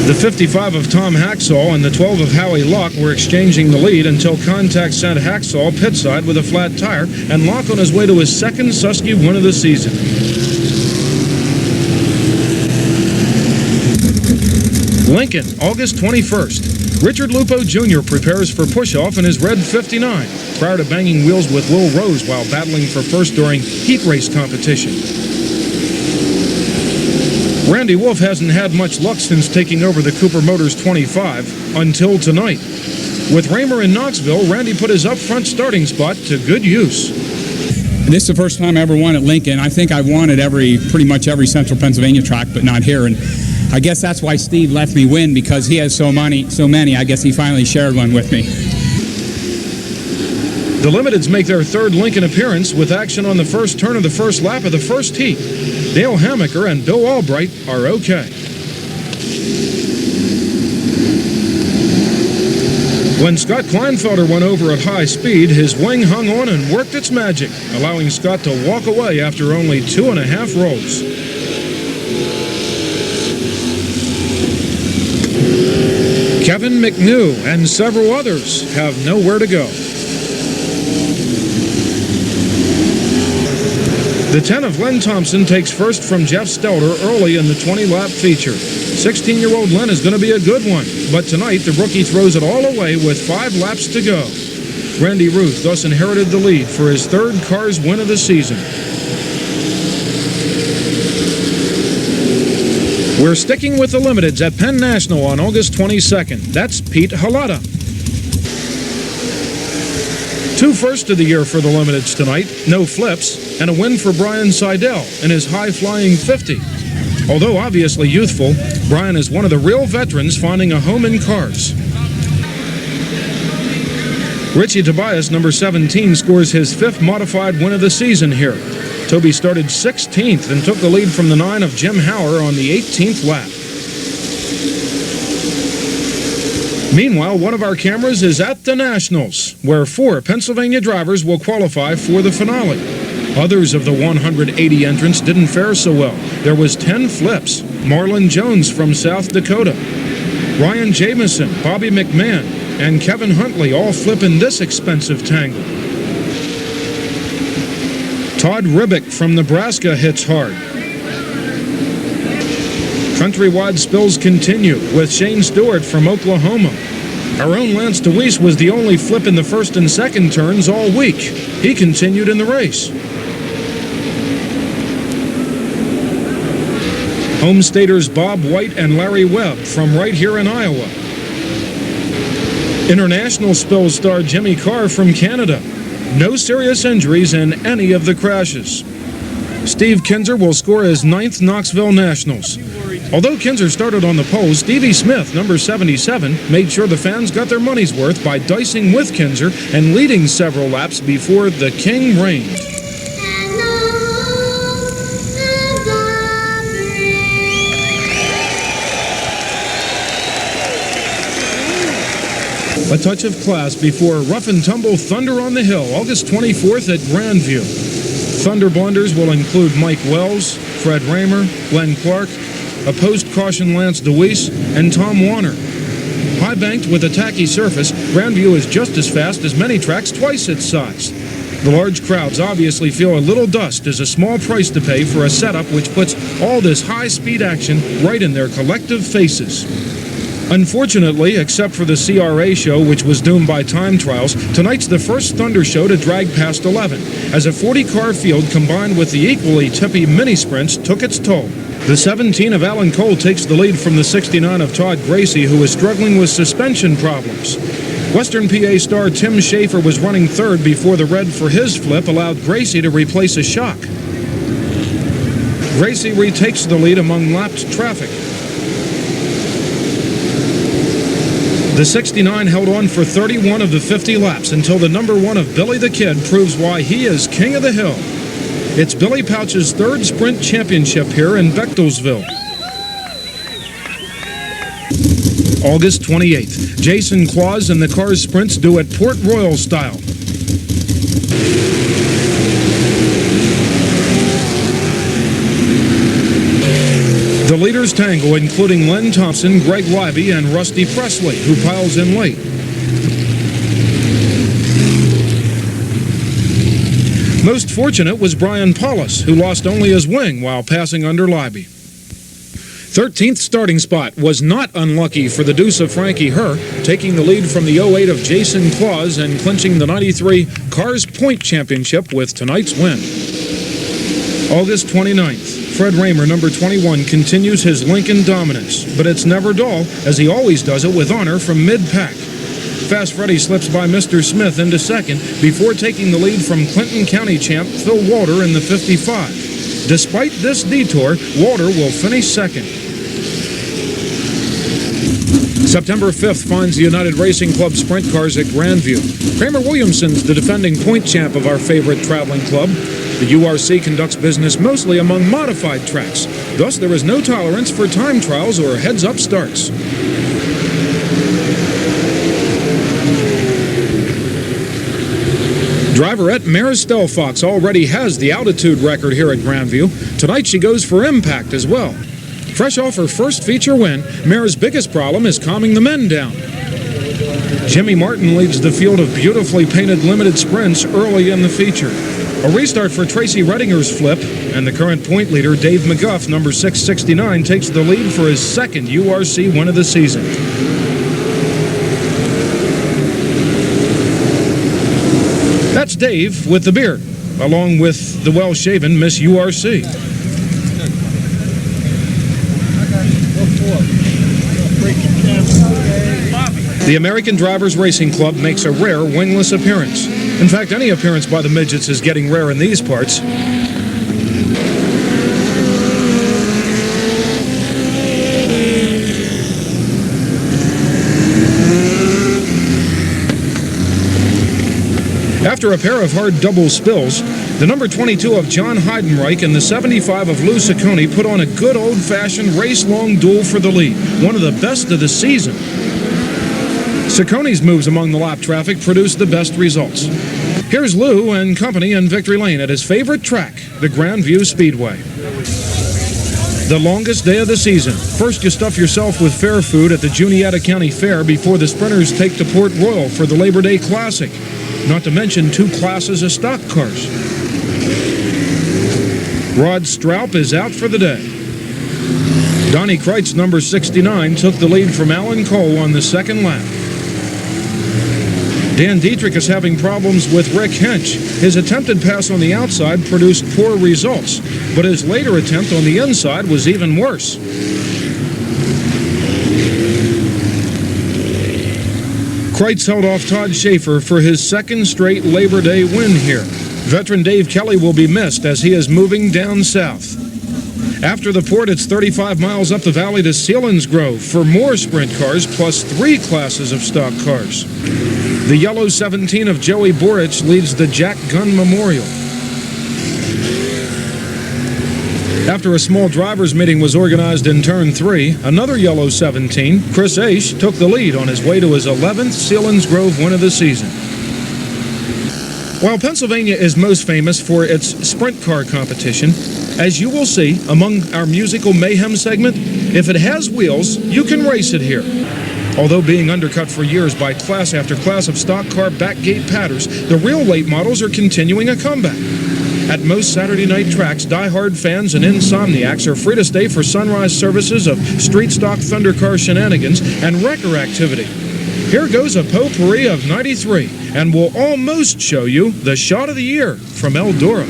The 55 of Tom Haxall and the 12 of Howie Locke were exchanging the lead until contact sent Haxall pitside with a flat tire and Locke on his way to his 2nd Susky win of the season. Lincoln, August 21st. Richard Lupo Jr. prepares for push-off in his red 59, prior to banging wheels with Will Rose while battling for first during heat race competition. Randy Wolf hasn't had much luck since taking over the Cooper Motors 25 until tonight. With Raymer in Knoxville, Randy put his up-front starting spot to good use.
This is the first time I ever won at Lincoln. I think I've won at pretty much every Central Pennsylvania track, but not here. And I guess that's why Steve let me win, because he has so many. I guess he finally shared one with me.
The Limiteds make their third Lincoln appearance with action on the first turn of the first lap of the first heat. Dale Hammaker and Bill Albright are okay. When Scott Kleinfelder went over at high speed, his wing hung on and worked its magic, allowing Scott to walk away after only 2.5 rolls. Kevin McNew and several others have nowhere to go. The 10 of Len Thompson takes first from Jeff Stelter early in the 20-lap feature. 16-year-old Len is going to be a good one, but tonight the rookie throws it all away with 5 laps to go. Randy Ruth thus inherited the lead for his third Cars win of the season. We're sticking with the Limiteds at Penn National on August 22nd. That's Pete Halata. 2 firsts of the year for the Limiteds tonight, no flips, and a win for Brian Seidel in his high-flying 50. Although obviously youthful, Brian is one of the real veterans finding a home in cars. Richie Tobias, number 17, scores his 5th modified win of the season here. Toby started 16th and took the lead from the 9 of Jim Hauer on the 18th lap. Meanwhile, one of our cameras is at the Nationals, where 4 Pennsylvania drivers will qualify for the finale. Others of the 180 entrants didn't fare so well. There was 10 flips. Marlon Jones from South Dakota, Ryan Jamison, Bobby McMahon, and Kevin Huntley all flip in this expensive tangle. Todd Ribbick from Nebraska hits hard. Countrywide spills continue with Shane Stewart from Oklahoma. Our own Lance DeWeese was the only flip in the first and second turns all week. He continued in the race. Homestaters Bob White and Larry Webb from right here in Iowa. International spill star Jimmy Carr from Canada. No serious injuries in any of the crashes. Steve Kinzer will score his 9th Knoxville Nationals. Although Kinzer started on the pole, Stevie Smith, number 77, made sure the fans got their money's worth by dicing with Kinzer and leading several laps before the King reigned. A touch of class before rough and tumble Thunder on the Hill, August 24th at Grandview. Thunder blunders will include Mike Wells, Fred Raymer, Glenn Clark, a post-caution Lance DeWeese, and Tom Warner. High-banked with a tacky surface, Grandview is just as fast as many tracks twice its size. The large crowds obviously feel a little dust is a small price to pay for a setup which puts all this high-speed action right in their collective faces. Unfortunately, except for the CRA show, which was doomed by time trials, tonight's the first Thunder show to drag past 11, as a 40-car field combined with the equally tippy mini-sprints took its toll. The 17 of Alan Cole takes the lead from the 69 of Todd Gracie, who is struggling with suspension problems. Western PA star Tim Schaefer was running third before the red for his flip allowed Gracie to replace a shock. Gracie retakes the lead among lapped traffic. The 69 held on for 31 of the 50 laps until the number 1 of Billy the Kid proves why he is king of the hill. It's Billy Pouch's 3rd sprint championship here in Bechtelsville. August 28th, Jason Claus and the Cars Sprints do it Port Royal style. The leaders tangle, including Len Thompson, Greg Libey, and Rusty Presley, who piles in late. Most fortunate was Brian Paulus, who lost only his wing while passing under Libey. 13th starting spot was not unlucky for the deuce of Frankie Herr, taking the lead from the 08 of Jason Claus and clinching the 93 Cars Point Championship with tonight's win. August 29th, Fred Raymer, number 21, continues his Lincoln dominance, but it's never dull, as he always does it with honor from mid-pack. Fast Freddy slips by Mr. Smith into second before taking the lead from Clinton County champ Phil Walter in the 55. Despite this detour, Walter will finish second. September 5th finds the United Racing Club sprint cars at Grandview. Kramer Williamson's the defending point champ of our favorite traveling club. The URC conducts business mostly among modified tracks. Thus, there is no tolerance for time trials or heads-up starts. Driverette Mare Stelfox already has the altitude record here at Grandview. Tonight she goes for impact as well. Fresh off her first feature win, Mare's biggest problem is calming the men down. Jimmy Martin leads the field of beautifully painted limited sprints early in the feature. A restart for Tracy Rettinger's flip, and the current point leader, Dave McGuff, number 669, takes the lead for his second URC win of the season. That's Dave with the beard, along with the well-shaven Miss URC. The American Drivers Racing Club makes a rare wingless appearance. In fact, any appearance by the midgets is getting rare in these parts. After a pair of hard double spills, the number 22 of John Heidenreich and the 75 of Lou Ciccone put on a good old-fashioned race-long duel for the lead, one of the best of the season. Ciccone's moves among the lap traffic produced the best results. Here's Lou and company in victory lane at his favorite track, the Grandview Speedway. The longest day of the season. First, you stuff yourself with fair food at the Juniata County Fair before the sprinters take to Port Royal for the Labor Day Classic. Not to mention 2 classes of stock cars. Rod Stroup is out for the day. Donnie Kreitz, number 69, took the lead from Alan Cole on the second lap. Dan Dietrich is having problems with Rick Hench. His attempted pass on the outside produced poor results, but his later attempt on the inside was even worse. Kreitz held off Todd Schaefer for his second straight Labor Day win here. Veteran Dave Kelly will be missed as he is moving down south. After the port, it's 35 miles up the valley to Selinsgrove for more sprint cars plus 3 classes of stock cars. The yellow 17 of Joey Borich leads the Jack Gunn Memorial. After a small drivers' meeting was organized in Turn 3, another yellow 17, Chris Aish, took the lead on his way to his 11th Selinsgrove win of the season. While Pennsylvania is most famous for its sprint car competition, as you will see among our musical mayhem segment, if it has wheels, you can race it here. Although being undercut for years by class after class of stock car backgate patters, the real late models are continuing a comeback. At most Saturday night tracks, die-hard fans and insomniacs are free to stay for sunrise services of street stock thunder car shenanigans and wrecker activity. Here goes a potpourri of 93, and we'll almost show you the shot of the year from Eldora.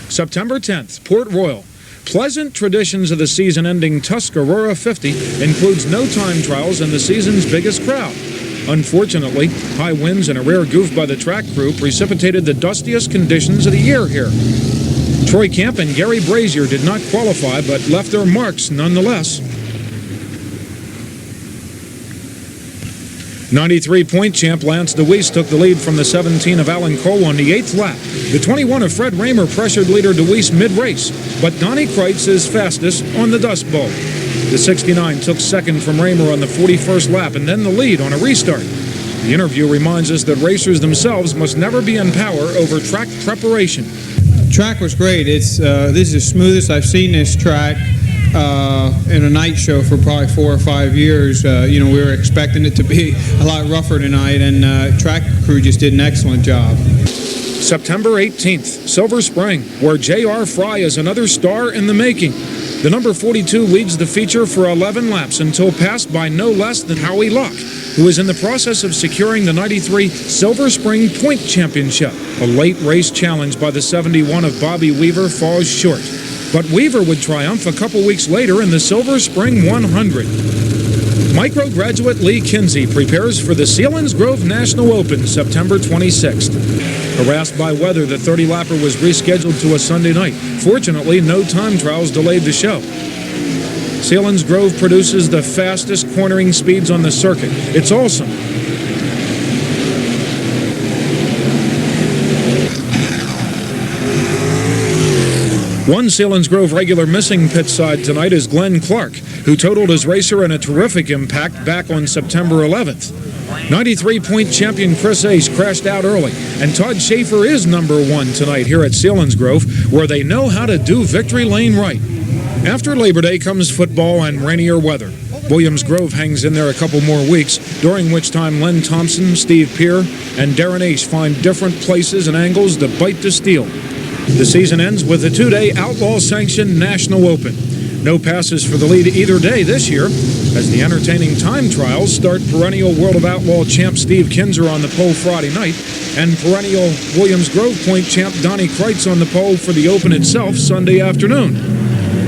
September 10th, Port Royal. Pleasant traditions of the season-ending Tuscarora 50 includes no time trials and the season's biggest crowd. Unfortunately, high winds and a rare goof by the track crew precipitated the dustiest conditions of the year here. Troy Camp and Gary Brazier did not qualify, but left their marks nonetheless. 93-point champ Lance DeWeese took the lead from the 17 of Alan Cole on the 8th lap. The 21 of Fred Raymer pressured leader DeWeese mid-race, but Donnie Kreitz is fastest on the Dust Bowl. The 69 took second from Raymer on the 41st lap and then the lead on a restart. The interview reminds us that racers themselves must never be in power over track preparation.
Track was great. This is the smoothest I've seen this track in a night show for probably 4 or 5 years. We were expecting it to be a lot rougher tonight, and track crew just did an excellent job.
September 18th, Silver Spring, where J.R. Fry is another star in the making. The number 42 leads the feature for 11 laps until passed by no less than Howie Locke, who is in the process of securing the 93 Silver Spring Point Championship. A late race challenge by the 71 of Bobby Weaver falls short. But Weaver would triumph a couple weeks later in the Silver Spring 100. Micrograduate Lee Kinsey prepares for the Selinsgrove National Open September 26th. Harassed by weather, the 30-lapper was rescheduled to a Sunday night. Fortunately, no time trials delayed the show. Selinsgrove produces the fastest cornering speeds on the circuit. It's awesome. One Selinsgrove regular missing pit side tonight is Glenn Clark, who totaled his racer in a terrific impact back on September 11th. 93-point champion Chris Ace crashed out early, and Todd Schaefer is number one tonight here at Selinsgrove, where they know how to do victory lane right. After Labor Day comes football and rainier weather. Williams Grove hangs in there a couple more weeks, during which time Len Thompson, Steve Peer, and Darren Ace find different places and angles to bite the steel. The season ends with a two-day outlaw-sanctioned National Open. No passes for the lead either day this year, as the entertaining time trials start perennial World of Outlaw champ Steve Kinzer on the pole Friday night, and perennial Williams Grove Point champ Donnie Kreitz on the pole for the Open itself Sunday afternoon.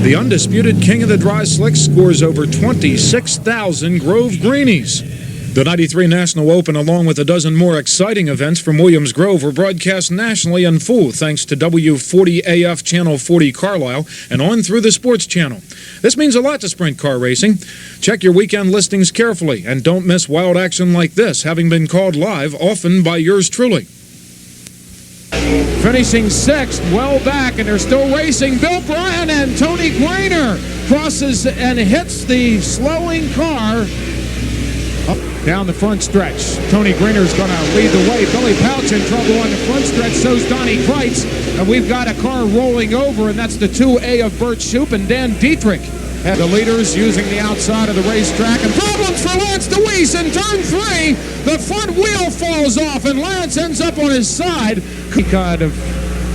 The undisputed king of the dry slicks scores over 26,000 Grove greenies. The 93 National Open, along with a dozen more exciting events from Williams Grove, were broadcast nationally in full thanks to W40AF Channel 40 Carlisle and on through the Sports Channel. This means a lot to sprint car racing. Check your weekend listings carefully and don't miss wild action like this, having been called live often by yours truly.
Finishing sixth, well back, and they're still racing. Bill Bryan and Tony Grainer crosses and hits the slowing car down the front stretch. Tony Greener's going to lead the way. Billy Pouch in trouble on the front stretch, so's Donnie Kreitz. And we've got a car rolling over, and that's the 2A of Bert Shoup and Dan Dietrich. And the leaders using the outside of the racetrack. And problems for Lance DeWeese in turn 3. The front wheel falls off, and Lance ends up on his side. Kind of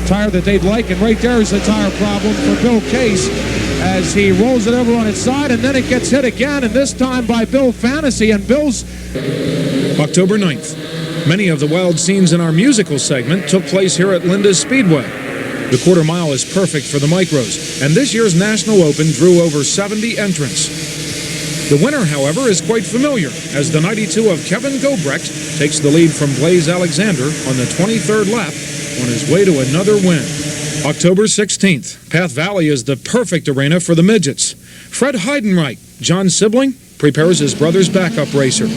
tire that they'd like, and right there is the tire problem for Bill Case, as he rolls it over on its side, and then it gets hit again, and this time by Bill Fantasy, and Bill's...
October 9th. Many of the wild scenes in our musical segment took place here at Linda's Speedway. The quarter mile is perfect for the micros, and this year's National Open drew over 70 entrants. The winner, however, is quite familiar, as the 92 of Kevin Gobrecht takes the lead from Blaze Alexander on the 23rd lap on his way to another win. October 16th, Path Valley is the perfect arena for the midgets. Fred Heidenreich, John Sibling, prepares his brother's backup racer.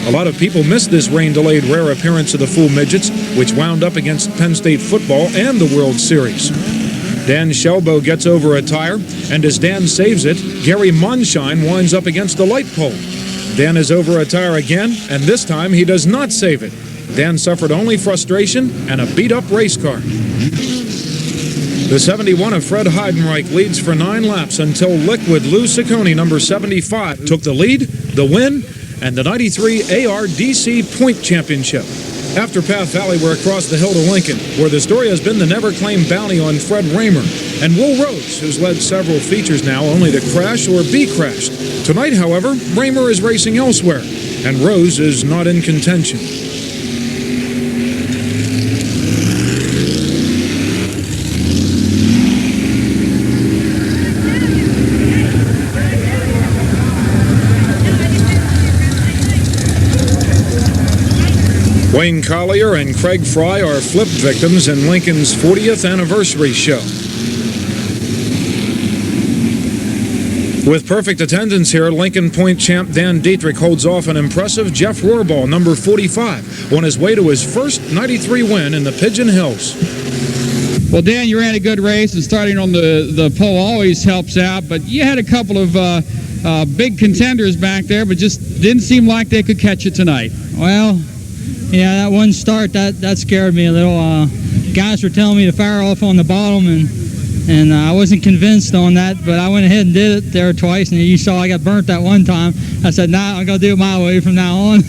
A lot of people missed this rain-delayed rare appearance of the full midgets, which wound up against Penn State football and the World Series. Dan Shelbo gets over a tire, and as Dan saves it, Gary Monshine winds up against the light pole. Dan is over a tire again, and this time he does not save it. Dan suffered only frustration and a beat-up race car. The 71 of Fred Heidenreich leads for 9 laps until Liquid Lou Ciccone, number 75, took the lead, the win, and the 93 ARDC Point Championship. After Path Valley, we're across the hill to Lincoln, where the story has been the never-claimed bounty on Fred Raymer and Will Rose, who's led several features now, only to crash or be crashed. Tonight, however, Raymer is racing elsewhere, and Rose is not in contention. Wayne Collier and Craig Fry are flip victims in Lincoln's 40th anniversary show. With perfect attendance here, Lincoln Point champ Dan Dietrich holds off an impressive Jeff Rohrbaugh, number 45, on his way to his first 93 win in the Pigeon Hills.
Well, Dan, you ran a good race, and starting on the pole always helps out, but you had a couple of big contenders back there, but just didn't seem like they could catch you tonight.
Well, yeah, that one start, that scared me a little. Guys were telling me to fire off on the bottom, and I wasn't convinced on that, but I went ahead and did it there twice, and you saw I got burnt that one time. I said, nah, I'm going to do it my way from now on.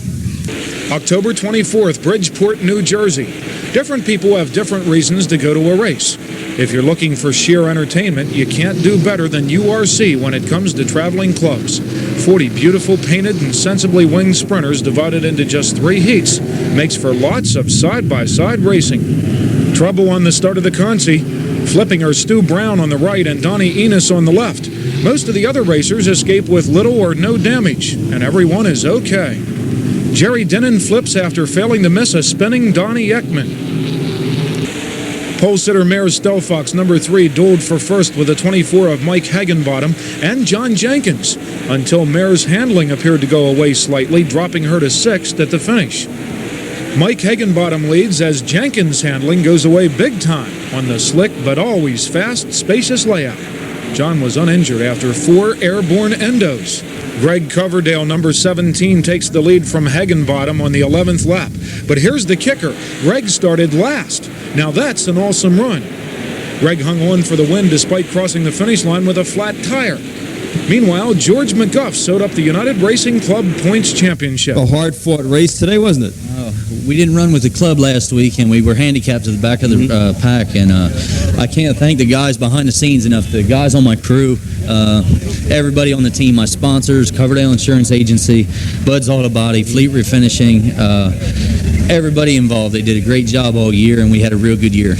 October 24th, Bridgeport, New Jersey. Different people have different reasons to go to a race. If you're looking for sheer entertainment, you can't do better than URC when it comes to traveling clubs. 40 beautiful, painted, and sensibly winged sprinters divided into just 3 heats makes for lots of side-by-side racing. Trouble on the start of the Consi. Flipping are Stu Brown on the right and Donnie Enos on the left. Most of the other racers escape with little or no damage, and everyone is okay. Jerry Denon flips after failing to miss a spinning Donnie Ekman. Pole sitter Mares Stelfox, number 3, dueled for first with a 24 of Mike Hagenbottom and John Jenkins, until Mares' handling appeared to go away slightly, dropping her to 6th at the finish. Mike Hagenbottom leads as Jenkins' handling goes away big time on the slick but always fast, spacious layout. John was uninjured after 4 airborne endos. Greg Coverdale, number 17, takes the lead from Hagenbottom on the 11th lap. But here's the kicker. Greg started last. Now that's an awesome run. Greg hung on for the win despite crossing the finish line with a flat tire. Meanwhile, George McGuff sewed up the United Racing Club Points Championship.
A hard-fought race today, wasn't it?
We didn't run with the club last week, and we were handicapped at the back of the pack. And I can't thank the guys behind the scenes enough. The guys on my crew, everybody on the team, my sponsors, Coverdale Insurance Agency, Bud's Auto Body, Fleet Refinishing, everybody involved. They did a great job all year, and we had a real good year.